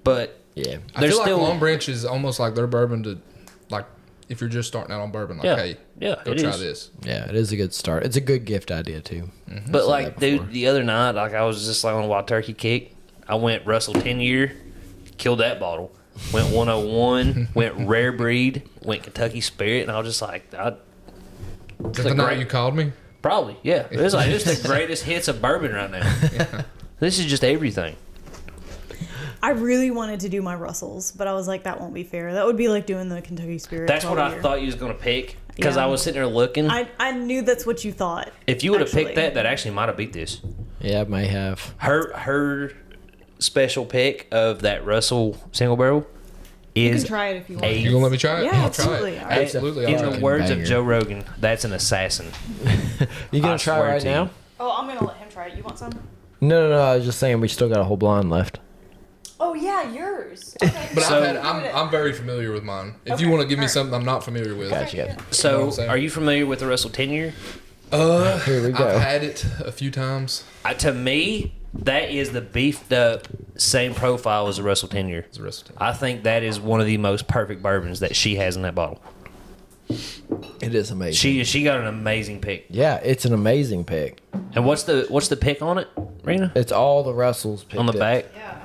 but yeah. I there's feel like still Long Branch is almost like their bourbon to, like, if you're just starting out on bourbon, like, Yeah. hey, Yeah, go it try is. this. Yeah, it is a good start. It's a good gift idea, too. But said like, that before. dude, the other night, like I was just like on a Wild Turkey kick. I went Russell 10-year, killed that bottle. Went 101, went Rare Breed, went Kentucky Spirit, and I was just like, Is that the the night great- you called me? probably, yeah. It was like it's the greatest hits of bourbon right now. This is just everything. I really wanted to do my Russells, but I was like, that won't be fair. That would be like doing the Kentucky Spirit. That's what I 12-year. thought you was gonna pick because Yeah. I was sitting there looking. I knew that's what you thought. If you would have actually. picked that, that actually might have beat this. Yeah, it may have. Her special pick of that Russell single barrel You is can try it if you want. a- You gonna let me try it? Yeah, I'll absolutely. try it. All right. Absolutely, I'll in try the it. words of banger. Joe Rogan, that's an assassin. You gonna I try swear right to you. now? Oh, I'm gonna let him try it. You want some? No. I was just saying we still got a whole blonde left. Oh yeah, yours. Okay. But So- I'm very familiar with mine. If you Okay, want to give me alright. something I'm not familiar with, Gotcha. You know So, what I'm saying? are you familiar with the Russell 10-year? Here we go. I've had it a few times. To me, that is the beefed up same profile as the Russell 10-year. It's the rest of it. I think that is one of the most perfect bourbons that she has in that bottle. It is amazing. She got an amazing pick. Yeah, it's an amazing pick. And what's the pick on it, Rena? It's all the Russells picked On the up. back. Yeah.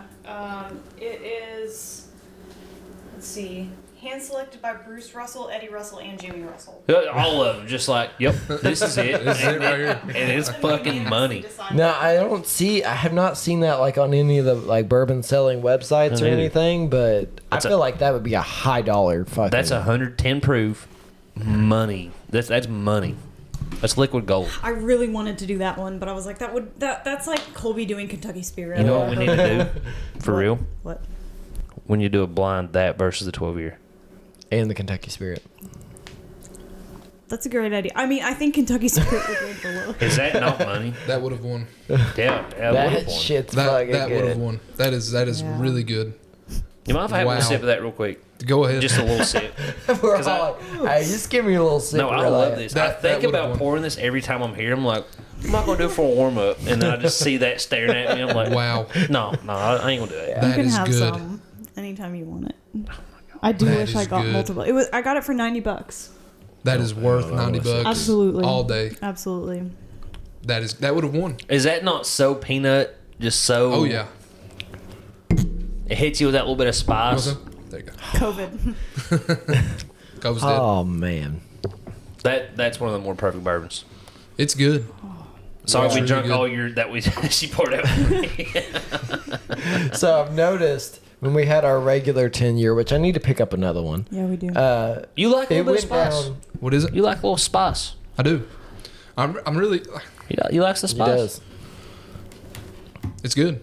It is. Let's see. Hand selected by Bruce Russell, Eddie Russell, and Jimmy Russell. All of them, just like, yep, this is it. This is it right here. And it's fucking money. Now I have not seen that like on any of the like bourbon selling websites or Neither. anything, but That's I feel like that would be a high dollar fucking. That's 110 proof money. That's money. That's liquid gold. I really wanted to do that one, but I was like, that's like Colby doing Kentucky Spirit. You know what we need to do? For What? real? What? When you do a blind, that versus the 12-year. and the Kentucky Spirit. That's a great idea. I mean, I think Kentucky Spirit would rank below. Is that not money? That would have won. Yeah, that That would've won. shit's That fucking would have good. won. That is Yeah. really good. You mind if I have a Wow. little sip of that real quick? Go ahead. Just a little sip. We're 'Cause I- all like, hey, just give me a little sip. No, I love this. I That think would've about won. pouring this every time I'm here. I'm like, I'm not gonna do it for a warm up, and then I just see that staring at me. I'm like, Wow. no, I ain't gonna do it. You That can is have good. some anytime you want it. I do That wish I is got good. multiple. I got it for $90. That is worth $90 Absolutely. all day. Absolutely. That would have won. Is that not so peanut? Just so. Oh yeah. It hits you with that little bit of spice. There you go. COVID. Cove's dead. Oh man. That's one of the more perfect bourbons. It's good. Sorry, Yeah, we really drunk good. all your that we she poured out for me. So I've noticed when we had our regular 10-year, which I need to pick up another one. Yeah, we do. You like a It little bit of went spice. down. What is it? You like a little spice. I do. I'm really. You like the It spice. does. It's good.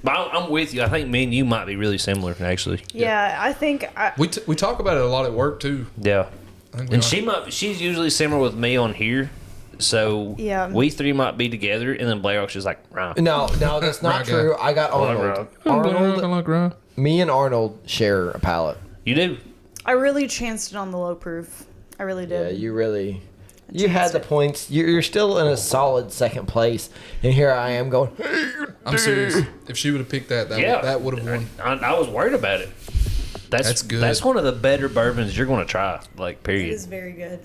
But I'm with you. I think me and you might be really similar, actually. Yeah, I think We talk about it a lot at work too. Yeah. I think we And are. she's usually similar with me on here. So Yeah. we three might be together, and then Blairrock's just like, "Rah." No, that's not Right guy. true. I got Arnold. Arnold. I like Ryan. Me and Arnold share a palate. You do. I really chanced it on the low proof. I really Yeah, did. you really. You had the points. You're still in a solid second place, and here I am going. I'm serious. If she would have picked that, Yeah. that would have won. I was worried about it. That's good. That's one of the better bourbons you're going to try. Like, It period. is very good.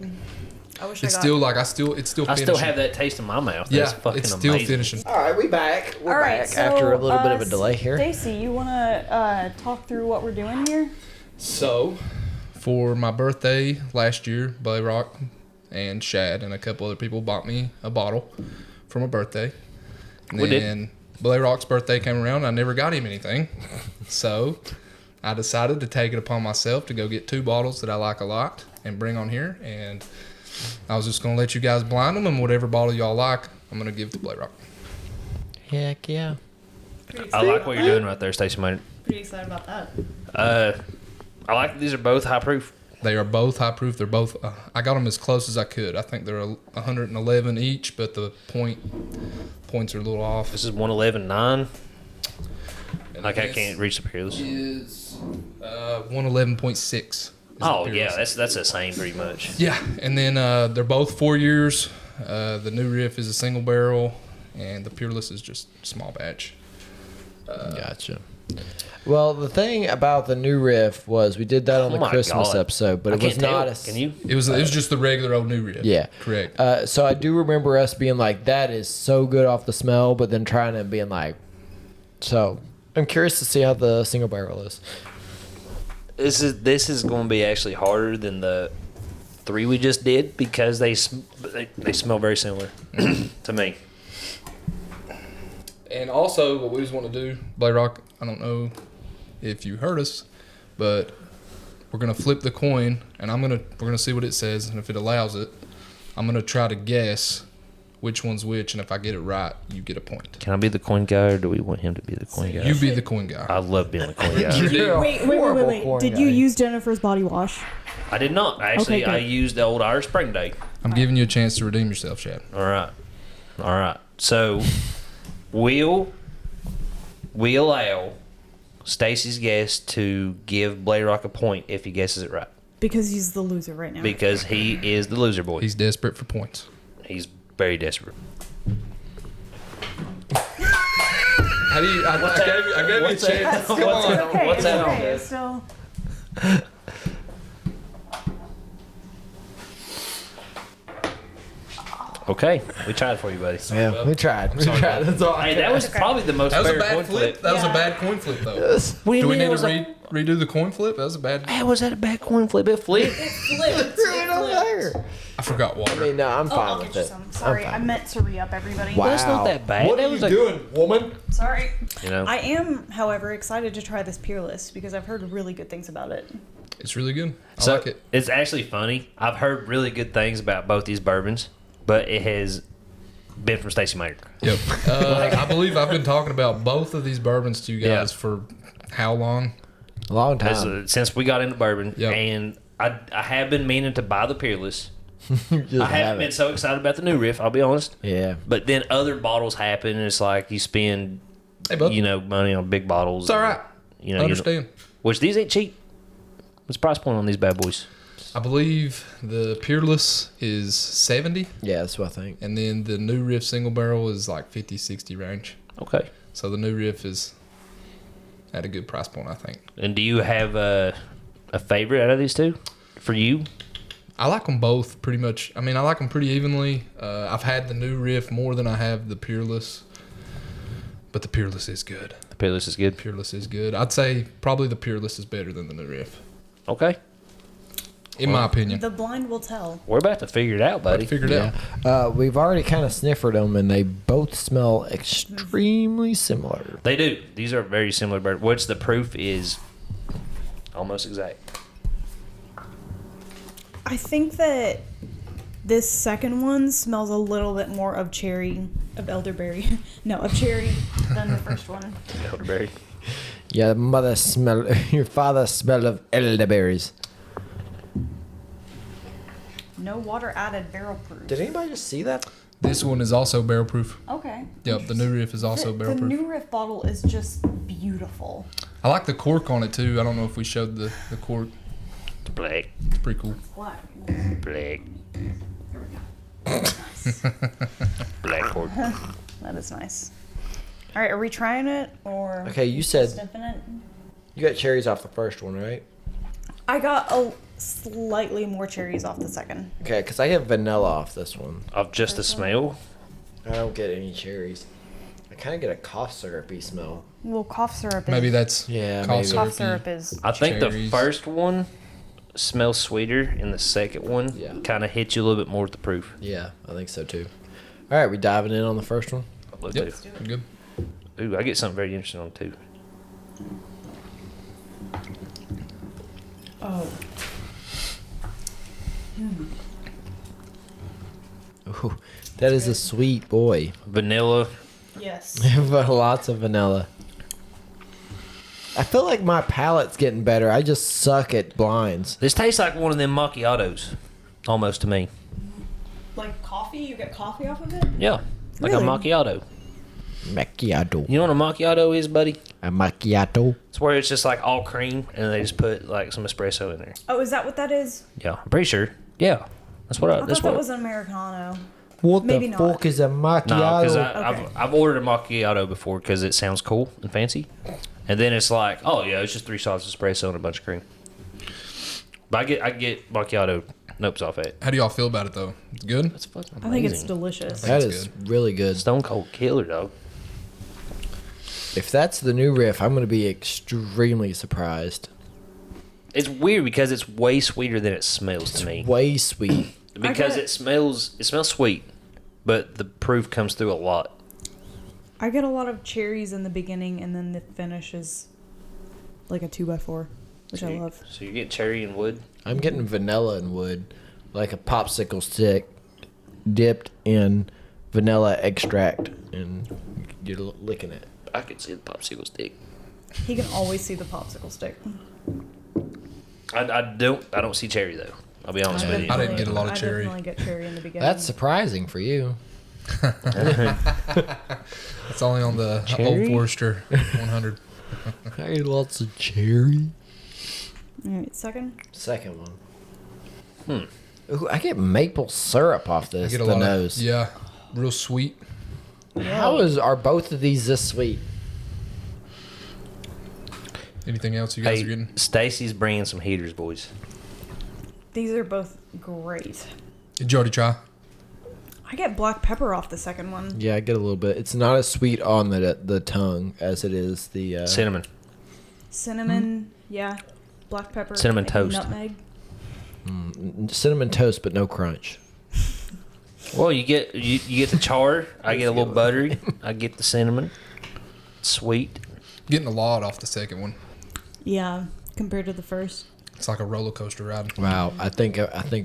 I wish It's I got still like it's still I finishing. still have that taste in my mouth. Yeah, It's fucking it's still amazing. finishing. All right, we back. We're All right, back so, after a little bit of a delay here. Stacy, you want to talk through what we're doing here? So, for my birthday last year, Blayrock and Shad and a couple other people bought me a bottle for my birthday. And We did. then Blayrock's birthday came around. I never got him anything. So, I decided to take it upon myself to go get 2 bottles that I like a lot and bring on here. And I was just going to let you guys blind them, and whatever bottle y'all like, I'm going to give to Blayrock. Heck yeah. I like what you're doing right there, Stacy Maynard. Pretty excited about that. I like that these are both high proof. They are both high proof. They're both. I got them as close as I could. I think they're 111 each, but the points are a little off. This is 111.9. And Like, I this can't reach the peerless. Is 111.6. Oh, yeah, that's the same pretty much. Yeah, and then they're both 4 years. The new riff is a single barrel, and the peerless is just small batch. Gotcha. Well, the thing about the new riff was we did that on Oh the my Christmas God. episode, but I it was can't tell. not a. Can you? It was just the regular old new riff. Yeah. Correct. So I do remember us being like, "That is so good off the smell," but then trying to being like, so I'm curious to see how the single barrel is. This is going to be actually harder than the 3 we just did because they smell very similar to me. And also, what we just want to do, Blayrock, I don't know if you heard us, but we're gonna flip the coin, and we're gonna see what it says, and if it allows it, I'm gonna try to guess which one's which, and if I get it right, you get a point. Can I be the coin guy, or do we want him to be the coin guy? You be the coin guy. I love being the coin guy. You're a Wait. horrible corn Did guy. you use Jennifer's body wash? I did not. Actually, Okay, I good. used the old Irish Spring Day. I'm giving you a chance to redeem yourself, Shad. All right. So, we'll allow Stacy's guess to give Blayrock a point if he guesses it right, Because he's the loser right now. because he is the loser boy. He's desperate for points. He's very desperate. How do you? I gave you a chance. Come What's on. that? Okay, What's it's that okay. on? It's still. Okay, we tried for you, buddy. Yeah, we tried. We Sorry, tried. bud. That's all. Hey, that was probably the most That was a fair bad coin flip. That was a Yeah. bad coin flip, though. What Do we mean need it to was a- redo the coin flip? That was a bad. How was that a bad coin flip? It flipped. I forgot water. I mean, no, I'm Oh, fine I'll with get you it. some. Sorry, I meant to re-up everybody. Wow. That's not that bad. What That are was you a- doing, woman? Sorry. You know, I am, however, excited to try this Peerless because I've heard really good things about it. It's really good. I so like it. it's actually funny. I've heard really good things about both these bourbons, but it has been from Stacy Maynard. Yep. I believe I've been talking about both of these bourbons to you guys Yeah. for how long? A long time. Since we got into bourbon, Yep. and I have been meaning to buy the Peerless. Just I haven't been so excited about the new riff, I'll be honest. Yeah. But then other bottles happen, and it's like you spend, Hey, bud. money on big bottles. It's all right. You know, I understand. which these ain't cheap. What's the price point on these bad boys? I believe the Peerless is 70, Yeah, that's what I think. and then the new riff single barrel is like 50, 60 range. Okay. So the new riff is at a good price point, I think. And do you have a favorite out of these two for you? I like them both pretty much. I mean, I like them pretty evenly. I've had the new riff more than I have the Peerless, but the Peerless is good. The Peerless is good. Peerless is good. I'd say probably the Peerless is better than the new riff. Okay. In my opinion. The blind will tell. We're about to figure it out, buddy. Figured it out. We've already kind of sniffered them, and they both smell extremely similar. They do. These are very similar bourbon. Which the proof is almost exact. I think that this second one smells a little bit more of cherry, of elderberry. No, of cherry than the first one. Elderberry. Your your father smelled of elderberries. No water added, barrel proof. Did anybody just see that? This one is also barrel proof. Okay. Yep, the new riff is also barrel The proof. new riff bottle is just beautiful. I like the cork on it too. I don't know if we showed the cork. The black. It's pretty cool. Black. Black. Nice. Black cord. That is nice. All right, are we trying it or? Okay, you said sniffing it? you got cherries off the first one, right? I got a slightly more cherries off the second. Okay, because I have vanilla off this one. Of just the smell. I don't get any cherries. I kind of get a cough syrupy smell. Well, cough syrup. Maybe is, that's Yeah, cough maybe. cough syrupy. syrup is. I think the Cherries. first one smells sweeter, and the second one Yeah. kind of hits you a little bit more with the proof. Yeah, I think so too. All right, we diving in on the first one. I'd love Yep, to. good. Ooh, I get something very interesting on too. Oh. Ooh, that is a sweet boy. Vanilla. Yes. Lots of vanilla. I feel like my palate's getting better. I just suck at blinds. This tastes like one of them macchiatos, almost to me. Like coffee? You get coffee off of it? Yeah, like Really? a macchiato. Macchiato. You know what a macchiato is, buddy? A macchiato. It's where it's just like all cream, and they just put like some espresso in there. Oh, is that what that is? Yeah, I'm pretty sure. Yeah, that's what I. I That's thought that what. was an Americano. What Maybe the not. fuck is a macchiato? No, because Okay. I've ordered a macchiato before because it sounds cool and fancy, and then it's like, oh yeah, it's just 3 shots of espresso and a bunch of cream. But I get macchiato notes off it. How do y'all feel about it though? It's good. That's fucking I amazing. think it's delicious. That That's is really good. Stone Cold Killer, dog. If that's the new riff, I'm going to be extremely surprised. It's weird because it's way sweeter than it smells to me. Way sweet. Because get- it smells sweet, but the proof comes through a lot. I get a lot of cherries in the beginning, and then the finish is like a 2x4, which I love. So you get cherry and wood. I'm getting vanilla and wood, like a popsicle stick dipped in vanilla extract, and you're licking it. I could see the popsicle stick. He can always see the popsicle stick. I don't see cherry though. I'll be honest with you. I didn't get a lot of cherry. I definitely get cherry in the beginning. That's surprising for you. It's only on the Cherry? Old Forester 100. I ate lots of cherry. All right, second. Second one. Ooh, I get maple syrup off I this. get a the lot nose. of yeah, real sweet. How are both of these this sweet? Anything else you guys are Hey, getting? Stacy's bringing some heaters, boys. These are both great. Did you already try? I get black pepper off the second one. Yeah, I get a little bit. It's not as sweet on the tongue as it is the Cinnamon. Cinnamon, yeah. Black pepper. Cinnamon maybe toast. Nutmeg. cinnamon toast, but no crunch. Well, you get the char. I get a little buttery. I get the cinnamon. Sweet. Getting a lot off the second one. Yeah, compared to the first. It's like a roller coaster ride. Wow, I think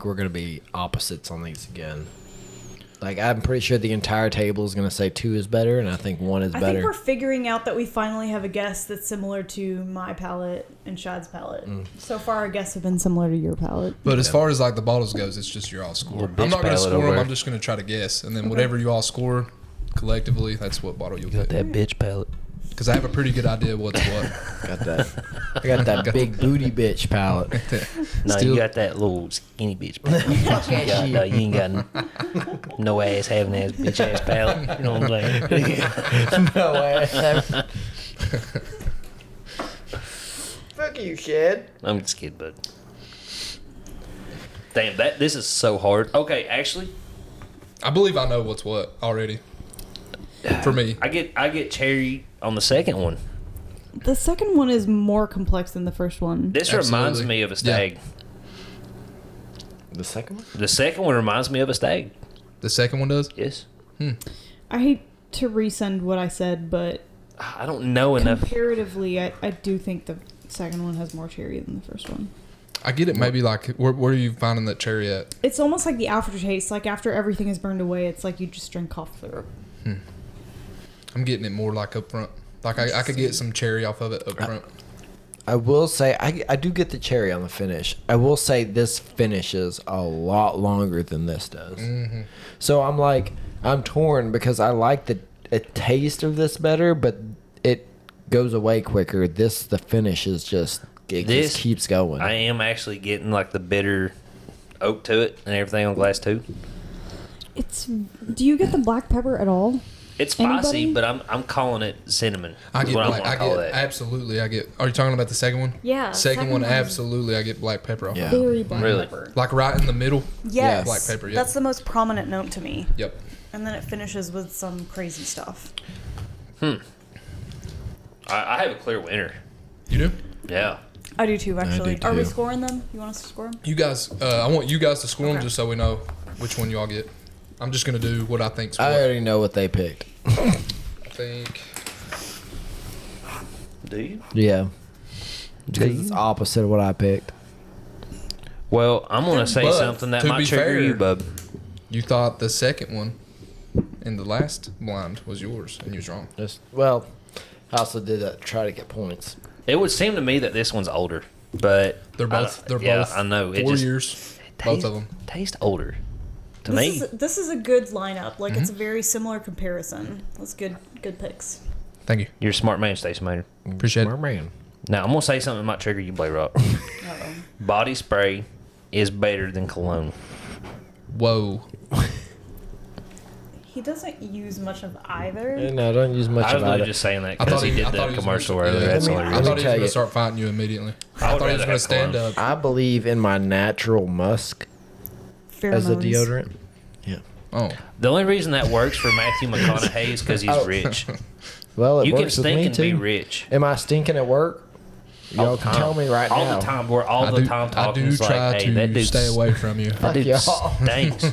we're gonna be opposites on these again. Like I'm pretty sure the entire table is gonna say 2 is better, and I think 1 is I better. think we're figuring out that we finally have a guest that's similar to my palate and Shad's palate. So far, our guests have been similar to your palate. But as far as like the bottles goes, it's just your all score. Little I'm bitch not going to palate score over them. there. I'm just going to try to guess, and then whatever you all score collectively, that's what bottle you'll get. That bitch palate. Because I have a pretty good idea what's what. got that. I got that big booty bitch palate. No, Still- you got that little skinny bitch palate. No, you ain't got no ass having ass bitch ass palate. You know what I'm saying? No way. Fuck you, Shad. I'm just kidding, bud. Damn, this is so hard. Okay, actually, I believe I know what's what already. For me. I get cherry on the second one. The second one is more complex than the first one. This reminds Absolutely. me of a stag. The second one? The second one reminds me of a stag. The second one does? Yes. I hate to resend what I said, but I don't know enough. comparatively, I do think the second one has more cherry than the first one. I get it. Maybe like, where are you finding that cherry at? It's almost like the aftertaste. Like after everything is burned away, it's like you just drink cough syrup. I'm getting it more like up front. Like I could get some cherry off of it up front. I will say, I do get the cherry on the finish. I will say this finishes a lot longer than this does. Mm-hmm. So I'm torn because I like the taste of this better, but it goes away quicker. The finish is just, it just keeps going. I am actually getting like the bitter oak to it and everything on glass too. Do you get the black pepper at all? It's spicy, Anybody? but I'm calling it cinnamon. I Is get what black. I'm I gonna call get that. absolutely. I get. Are you talking about the second one? Yeah. Second one, is absolutely. I get black pepper off. Yeah. Very black Really? pepper. Like right in the middle. Yes. Black pepper. Yep. That's the most prominent note to me. Yep. And then it finishes with some crazy stuff. I have a clear winner. You do? Yeah. I do too, actually. do Are we too. scoring them? You want us to score them? You guys. I want you guys to score them Okay. just so we know which one y'all get. I'm just gonna do what I think's what. I already know what they picked. I think. Do you? Yeah. Because it's opposite of what I picked. Well, I'm gonna say But, something that to might be trigger fair- you, bub. You thought the second one in the last blind was yours, and you was wrong. Well, I also did that to try to get points. It would seem to me that this one's older, but They're both. They're yeah, both. I know. 4 years. Both of them. Taste older. To me, This is a good lineup. Like, it's a very similar comparison. That's good picks. Thank you. you're a smart man, Stacy Maynard. Appreciate Smart it. man. Now I'm gonna say something that might trigger you, Blay Rock. Uh-oh. Body spray is better than cologne. Whoa. He doesn't use much of either. No, don't use much I was about really it. just saying that I because thought he did I the thought he was commercial gonna, earlier. yeah, That's the I only mean, I reason. thought he was tell gonna you. start fighting you immediately. I I would thought he was rather gonna have stand cologne. up. I believe in my natural musk as a Pheromones. deodorant. Yeah. Oh. The only reason that works for Matthew McConaughey is because he's Oh. rich. Well, it You can works with stink me and too. be rich. Am I stinking at work? All Y'all the can time. tell me right all now. the time. We're all I the do, time I talking. do It's try like, hey, that to dude stay away from you. That dude y'all. stinks.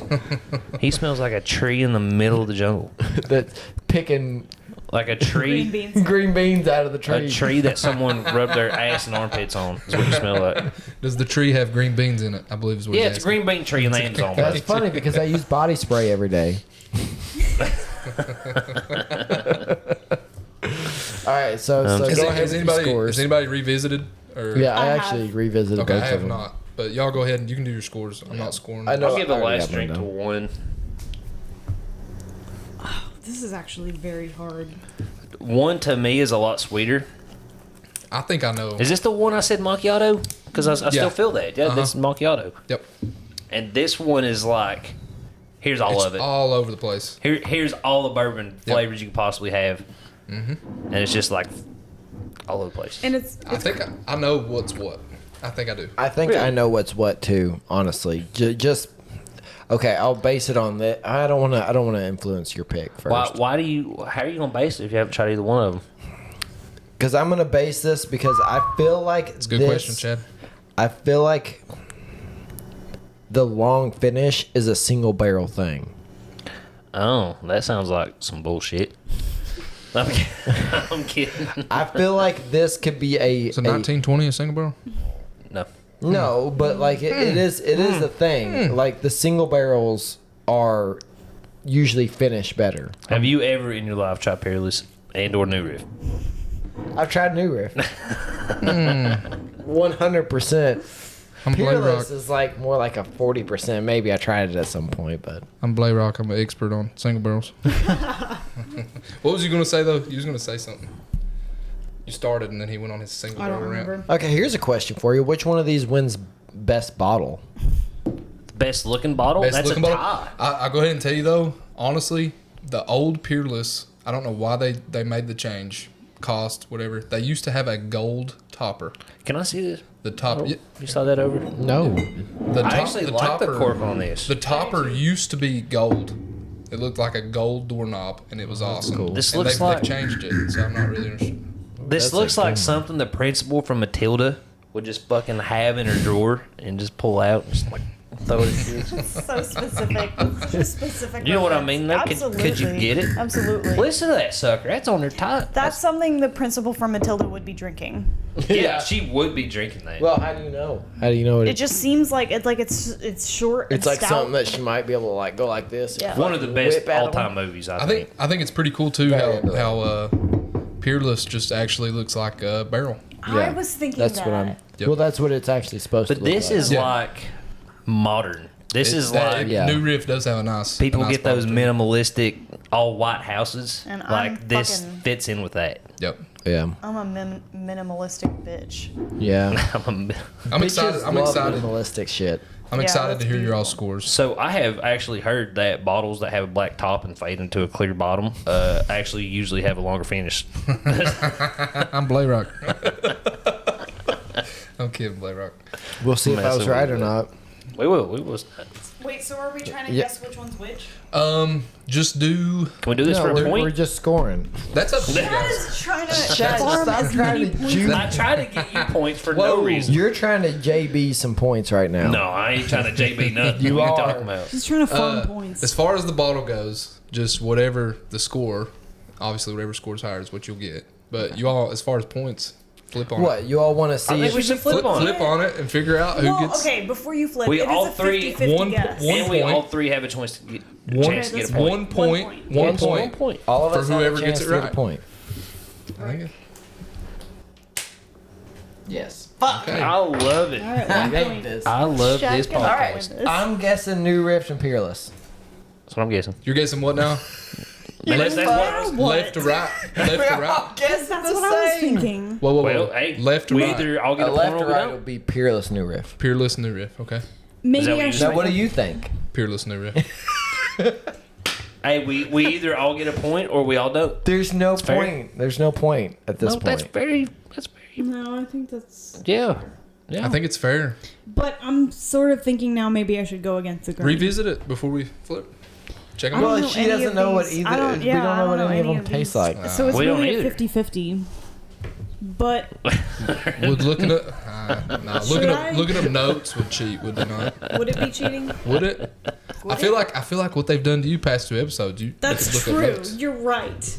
He smells like a tree in the middle of the jungle. That's picking Like a tree. Green beans. green beans out of the tree. A tree that someone rubbed their ass and armpits on is what you smell like. Does the tree have green beans in it? I believe is what Yeah, he's it's a asking. green bean tree in the Amazon. That's bro. funny because I use body spray every day. All right, so Is go it- ahead Is with anybody, the scores. is anybody revisited? Or? Yeah, I I actually have. revisited Okay, both I of have them. not. But y'all go ahead and you can do your scores. I'm not scoring. I know. I'll give the I already last got mine drink to down. one. This is actually very hard. One to me is a lot sweeter. I think I know. Is this the one I said macchiato? Because I Yeah. still feel that. Yeah, this is macchiato. Yep. And this one is like, here's all It's of it. all over the place. Here's all the bourbon flavors you could possibly have. Mm-hmm. And it's just like all over the place. And it's I think I know what's what. I think I do. I think I know what's what too. Honestly, just okay. I'll base it on that. I don't want to influence your pick first. How are you gonna base it if you haven't tried either one of them? Because I'm gonna base this because I feel like It's a good question, Chad. I feel like the long finish is a single barrel thing. Oh, that sounds like some bullshit. I'm kidding. I feel like this could be a So 1920 a single barrel? No. no, but like it is a thing. Like the single barrels are usually finish better. Have you ever in your life tried Peerless and or New Riff? I've tried New Riff. 100%. I'm Blay Rock. Peerless is like more like a 40%. Maybe I tried it at some point, but I'm Blay Rock. I'm an expert on single barrels. What was you going to say, though? You was going to say something. You started, and then he went on his single I don't barrel rant. remember. okay. Here's a question for you: which one of these wins best bottle? Best looking bottle? Best That's looking a bottle. tie. I'll go ahead and tell you, though, honestly, the old Peerless, I don't know why they made the change. Cost, whatever. They used to have a gold topper. Can I see this? The top. Oh, you saw that over? No. The I top, actually the like the topper- cork on this. The topper used to be gold. It looked like a gold doorknob, and it was awesome. cool. This and looks they've like changed it, so I'm not really interested. this That's looks a like cool something the principal from Matilda would just fucking have in her drawer and just pull out. Just like Throw it at you. So specific. It's just specific. You know what I reference. mean, though? Could you get it? Absolutely. Listen to that sucker. That's on her top. That's something the principal from Matilda would be drinking. Yeah, she would be drinking that. Well, how do you know? How do you know It just seems like it's short. It's and like stout. something that she might be able to like go like this. and Yeah. One of the whip best at 'em. all-time movies, I I think. think it's pretty cool too Very into how Peerless just actually looks like a barrel. I was thinking That's that. what I'm. Yep. Well, that's what it's actually supposed But to look this like. is Yeah. like modern. This is like Yeah. New Riff does have a nice. people a nice get those bottle, too. minimalistic all white houses. And I'm Like this fucking- fits in with that. Yep. Yeah. I'm a minimalistic bitch. Yeah. I'm Bitches excited. I'm love excited. minimalistic shit. I'm Yeah, excited that's to hear your all beautiful. scores. So I have actually heard that bottles that have a black top and fade into a clear bottom actually usually have a longer finish. I'm Blayrock. I'm kidding, Blayrock. We'll see if I was Messing right with or it. not. We will. Wait, so are we trying to Yeah. guess which one's which? Just do. Can we do this No, for a we're point? just scoring. That's up to you Chad guys. is trying to Chad, farm stop as trying many to points. juke. I try to get you points for no reason. You're trying to JB some points right now. No, I ain't trying to JB nothing. You what are you are. talking about? He's trying to farm points. As far as the bottle goes, just whatever the score. Obviously, whatever scores higher is what you'll get. But you all, as far as points, flip on What? it. You all want to see? I think we should flip on it. Flip on it and figure out who Well, gets okay, before you flip, We it all is a three- 50-50 one- guess. one- And we point. all three have a chance to get, one, chance to get a point. 1 point. point. 1 One point. point. All of For us have a whoever chance gets it to get a right. point. I think- Yes. Okay. I love it. All right, I one hate point. this. I love Shad this can podcast. win this. I'm guessing New Rift and Peerless. That's what I'm guessing. You're guessing what now? Unless that's what. Left to right. Left to right. Guess That's what I was thinking. Whoa, whoa, whoa. Well, hey, left to we right. either all get a Left point or or we right would don't. be Peerless New Rift. Peerless New Riff. Okay. Maybe that what I you should. Now, what do you think? Peerless New Riff. Hey, we either all get a point or we all don't. There's no fair. point. There's no point at this No, that's point. very. No, I think that's. Yeah. Yeah. I think it's fair. But I'm sort of thinking now maybe I should go against the grain. Revisit it before we flip. Check them I don't out. know she any doesn't of know what these. either. I don't- we yeah, don't I know don't what know any of any them of taste these. like. So it's We don't really a either. 50-50. But Would looking up, nah, Should I? looking up notes would cheat, would it not? would it be cheating? Would it? I feel like what they've done to you past 2 episodes. You That's they could look up true. notes. You're right.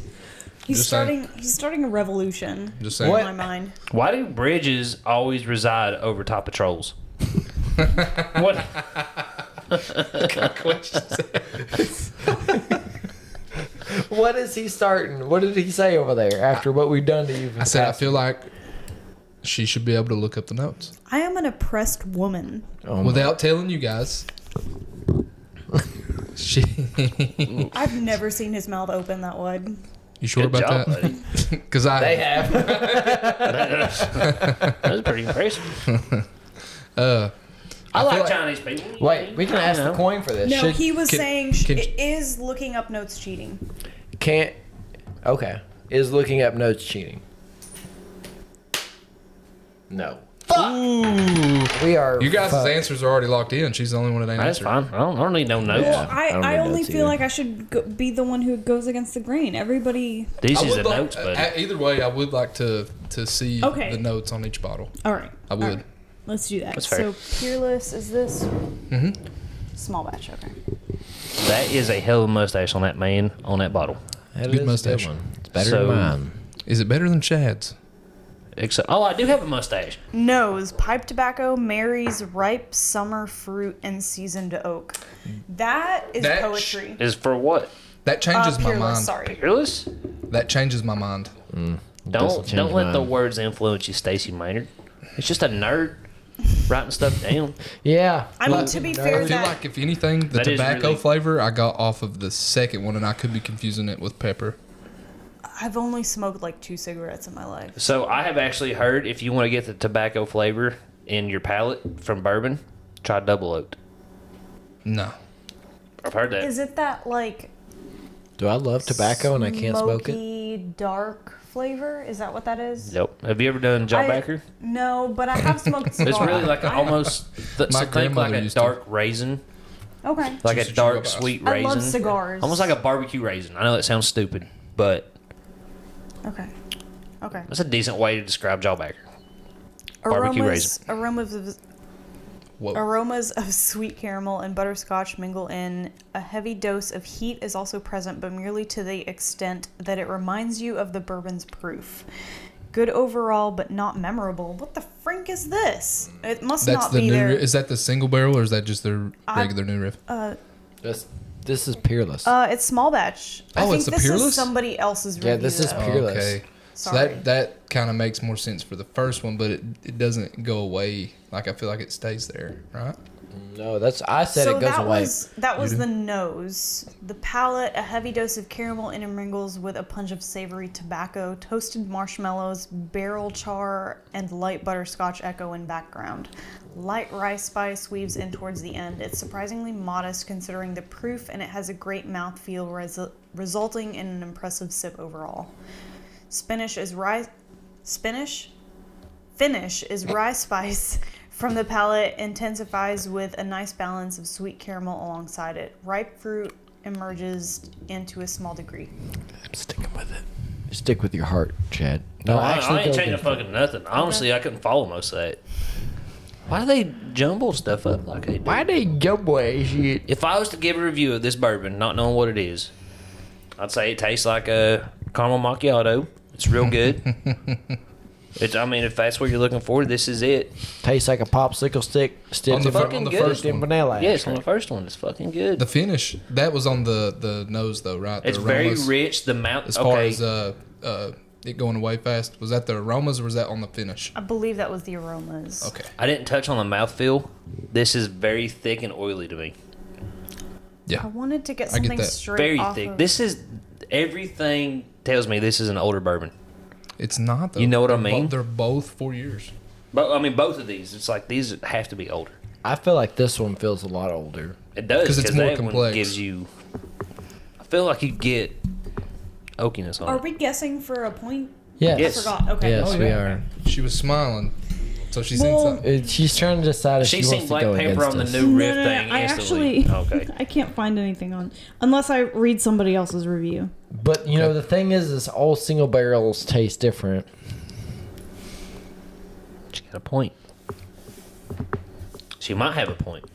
He's Just saying. starting a revolution Just saying. What? in my mind. Why do bridges always reside over top of trolls? What? What is he starting? What did he say over there after what we've done to you? I said I feel like she should be able to look up the notes I am an oppressed woman. without telling you guys. She. I've never seen his mouth open that wide. You sure Good about job, that? buddy. Because I. They have. That was pretty impressive. feel I like like- Chinese people. Wait, we can ask the coin for this. No, Should, he was can- saying can- is looking up notes cheating. can't. Okay. Is looking up notes cheating? No. Ooh. We are. You guys' fucked. answers are already locked in. She's the only one that ain't That's answered. fine. I don't need no notes. Well, I don't I need only notes feel either. like I should be the one who goes against the grain. Everybody. These I is the would like, notes, buddy. either way, I would like to see Okay. the notes on each bottle. All right. I would. All right. Let's do that. That's fair. So Peerless is this? Mm-hmm. Small batch, okay. That is a hell of a mustache on that man on that bottle. That Good is a mustache. one. It's better So- than mine. Is it better than Shad's? Except, I do have a mustache. Nose, pipe tobacco, berries, ripe summer fruit, and seasoned oak. That is That poetry. Is for what? That changes my Peerless, mind. sorry. Fearless? That changes my mind. Don't change let the mine. words influence you, Stacy Maynard. It's just a nerd writing stuff down. Yeah. I mean, but- to be I fair, feel that like if anything, the That is tobacco really- flavor I got off of the second one, and I could be confusing it with pepper. I've only smoked like 2 cigarettes in my life. So I have actually heard if you want to get the tobacco flavor in your palate from bourbon, try double oaked. No. I've heard that. Is it that like Do I love tobacco and I can't smoke it? smoky, dark flavor? Is that what that is? Nope. Have you ever done jawbacker? No, but I have smoked cigars. It's really like an almost so think grandmother like a used to. dark raisin, Okay. like Just a a dark sugar bus. sweet I raisin. love cigars. Almost like a barbecue raisin. I know that sounds stupid, but Okay. Okay. that's a decent way to describe jawbacker. Barbecue raisin. Aromas. Whoa. Aromas of sweet caramel and butterscotch mingle in. A heavy dose of heat is also present, but merely to the extent that it reminds you of the bourbon's proof. Good overall, but not memorable. What the frink is this? It must That's not the be new. there. Is that the single barrel or is that just the regular new riff? This is Peerless. It's small batch. I Oh, think it's a this Peerless? is somebody else's review. Yeah, this is though. Peerless. Okay. So Sorry. that kind of makes more sense for the first one, but it doesn't go away. Like I feel like it stays there, right? No, I said So it goes away. that was the nose. The palate, a heavy dose of caramel intermingles with a punch of savory tobacco, toasted marshmallows, barrel char, and light butterscotch echo in background. Light rice spice weaves in towards the end. It's surprisingly modest considering the proof, and it has a great mouthfeel, resulting in an impressive sip overall. Finish is rye spice from the palate intensifies with a nice balance of sweet caramel alongside it. Ripe fruit emerges into a small degree. I'm sticking with it. Stick with your heart, Chad. No, No, I actually, ain't go changing against it. fucking nothing. Honestly, I couldn't follow most of that. Why do they jumble stuff up like they do? Why they jump away shit? If I was to give a review of this bourbon, not knowing what it is, I'd say it tastes like a caramel macchiato. It's real good. I mean, if that's what you're looking for, this is it. Tastes like a popsicle stick. On the fucking good. first in one. vanilla. Yes, on the first one, it's fucking good. The finish that was on the nose though, right? The It's very aromas, rich. The mouth. As far Okay. as it going away fast, was that the aromas or was that on the finish? I believe that was the aromas. Okay. I didn't touch on the mouthfeel. This is very thick and oily to me. Yeah. I wanted to get I get something that. straight Very off thick. of... This is everything tells me this is an older bourbon. It's not though. You know what I They're mean? they're both 4 years. But I mean, both of these. It's like these have to be older. I feel like this one feels a lot older. It does 'Cause it's because more that one complex. gives you. I feel like you get oakiness on Are it. we guessing for a point? Yes. Yes. I forgot. Okay. Yes, we are. She was smiling, so she's Well, seen something. She's trying to decide if She she seen wants to black go pepper against on the us. new riff No, thing I instantly. actually, Okay. I can't find anything on, unless I read somebody else's review. But you know the thing is all single barrels taste different. She got a point. She might have a point.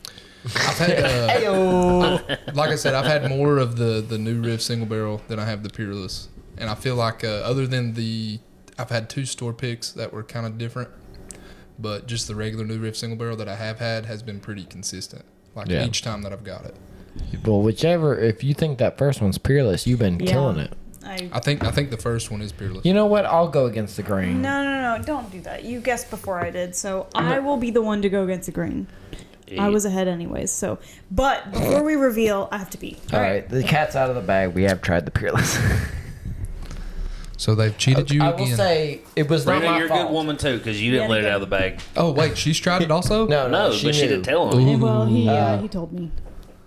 I've had, like I said, I've had more of the new riff single barrel than I have the Peerless, and I feel like other than I've had 2 store picks that were kind of different, but just the regular new riff single barrel that I have had has been pretty consistent. Like Yeah. each time that I've got it, Well, whichever. If you think that first one's Peerless, you've been Yeah. killing it. I think the first one is Peerless. You know what? I'll go against the grain. No, don't do that. You guessed before I did, so I will be the one to go against the grain. I was ahead anyways, so. But before we reveal, I have to pee. All right, the cat's out of the bag. We have tried the Peerless. So they've cheated you I again. will say it was not Rena, my you're a fault. good woman too, because you didn't Yet let it again. out of the bag. Oh wait, she's tried it also. No, No, but she knew. didn't tell him. Well, he told me.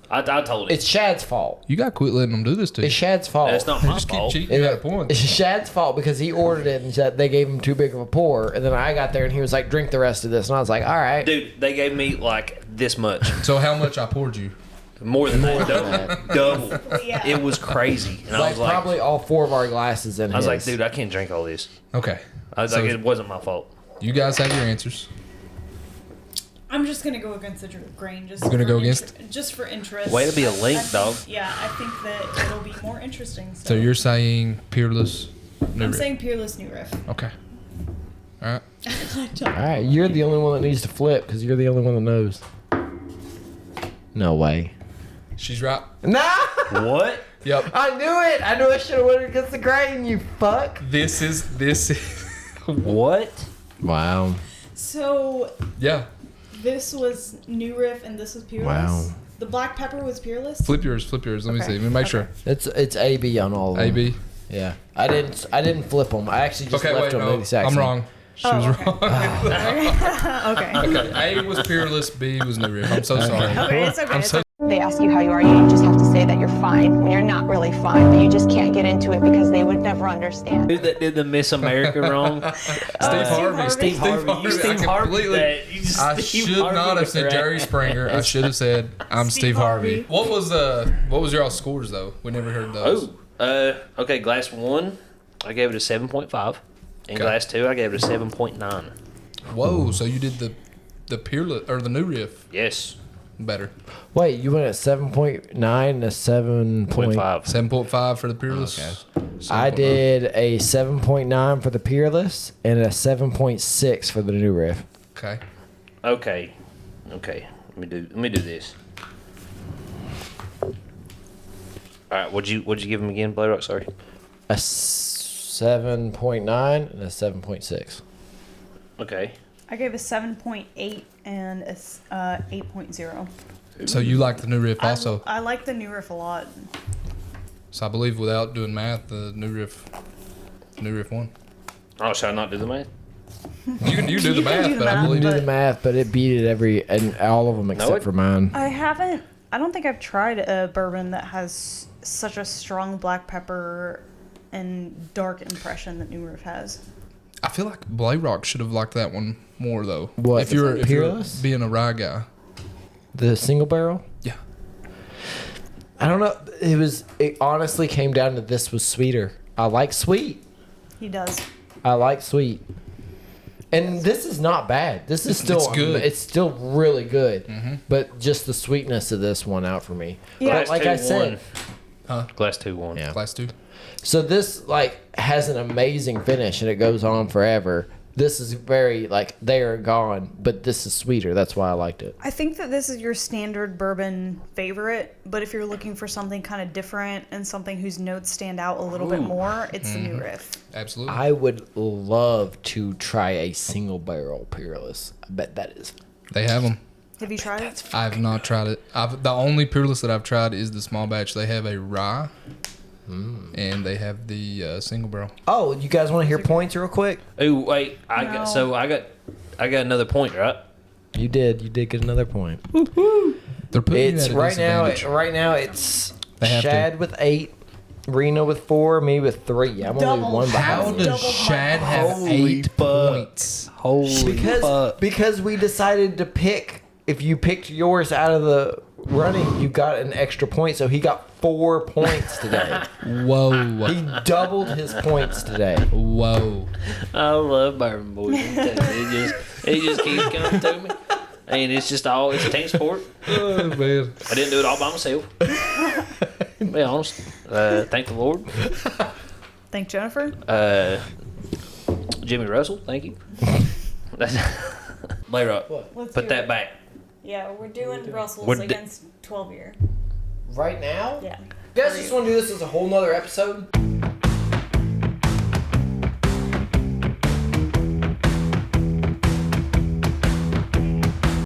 I told it. It's Shad's fault. You got to quit letting them do this to you. It's Shad's fault. That's not my Just keep fault. cheating. You got a point. It's Shad's fault because he ordered it and said they gave him too big of a pour, and then I got there and he was like, "Drink the rest of this," and I was like, "All right." Dude, they gave me like this much. So how much I poured you? More than that. Double. Yeah. It was crazy. And I Like was like, probably all 4 of our glasses in. I was like, dude, I can't drink all this. Okay. I was So like, it wasn't my fault. you guys have your answers. I'm just gonna go against the grain. Just You're gonna for go against- just for interest. Way to be a link, I think- dog. Yeah, I think that it'll be more interesting. So you're saying Peerless. New I'm riff. saying Peerless New Riff. Okay. All right. All right, you're the only one that needs to flip because you're the only one that knows. No way. She's right. Nah, What? Yep. I knew it. I knew I should have went against the grain. You fuck. This is. What? Wow. So Yeah. this was New Riff and this was Peerless. Wow. The black pepper was Peerless. Flip yours. Let me Okay. see. Let me make sure. It's AB on all of them. AB. Yeah. I didn't flip them. I actually just Okay, left wait. them No, the exact I'm same. wrong. She was okay. wrong. Okay. Okay. A was Peerless. B was New Riff. I'm so sorry. Okay, it's okay. I'm It's so. okay. They ask you how you are, you just have to say that you're fine when you're not really fine, but you just can't get into it because they would never understand. Who that did the Miss America wrong? Steve Harvey. Steve Harvey. You Steve I Harvey completely- that. You just I Steve should Harvey not have with said her Jerry ass. Springer. I should have said I'm Steve Harvey. Harvey. What was your scores though? We never heard those. Oh, okay. Glass 1, I gave it a 7.5. And Okay. glass 2, I gave it a 7.9. Whoa! So you did the the Peerless or the New Riff Yes. better. Wait, you went at 7.9 and a 7.5. 7.5 for the Peerless. I did a 7.9 for the Peerless and a 7.6 for the New Riff. Okay. Okay. Let me do this. All right. What'd you give him again, Blayrock? Sorry. A 7.9 and a 7.6. Okay. I gave a 7.8 and a 8.0. So you like the New Riff also? I like the new riff a lot. So I believe without doing math, the New Riff won. Oh, should I not do the math? You can do the math, do the but I math, believe Do but- the math, but it beat it and all of them except for mine. I don't think I've tried a bourbon that has such a strong black pepper and dark impression that New Riff has. I feel like Blayrock should have liked that one more though. What, if you're Peerless? being a rye guy? The single barrel? Yeah. I don't know. It honestly came down to this was sweeter. I like sweet. He does. I like sweet. And this is not bad. This is still It's good. It's still really good. But just the sweetness of this one out for me. Yeah. But like I said, Glass 2-1. Yeah. Class 2. so this like has an amazing finish and it goes on forever. This is very like they are gone, but this is sweeter. That's why I liked it. I think that this is your standard bourbon favorite, but if you're looking for something kind of different and something whose notes stand out a little bit more, it's the New Riff. Absolutely. I would love to try a single barrel Peerless. I bet that is. They have them. Have you tried it? I have not tried it. The only Peerless that I've tried is the small batch. They have a rye, and they have the single barrel. Oh, you guys want to hear points real quick? Oh wait, I No. got another point, right? You did get another point. They're putting It's you at a right now. disadvantage. Right now, it's They have to. Shad with 8, Rena with 4, me with 3. I'm only Double. one How behind. does Double Shad have Holy 8 fuck. points? Holy Because we decided to pick. If you picked yours out of the running, you got an extra point. So he got 4 points today. Whoa. He doubled his points today. Whoa. I love bourbon, boys. I'm telling you, it just keeps coming to me, and it's a team sport. Oh, man. I didn't do it all by myself. Be honest. Thank the Lord. Thank Jennifer. Jimmy Russell, thank you. Blayrock, Let's put do that it. back. Yeah, we're doing Russells We're against 12 year. Right now? Yeah. You guys just want to do this as a whole nother episode?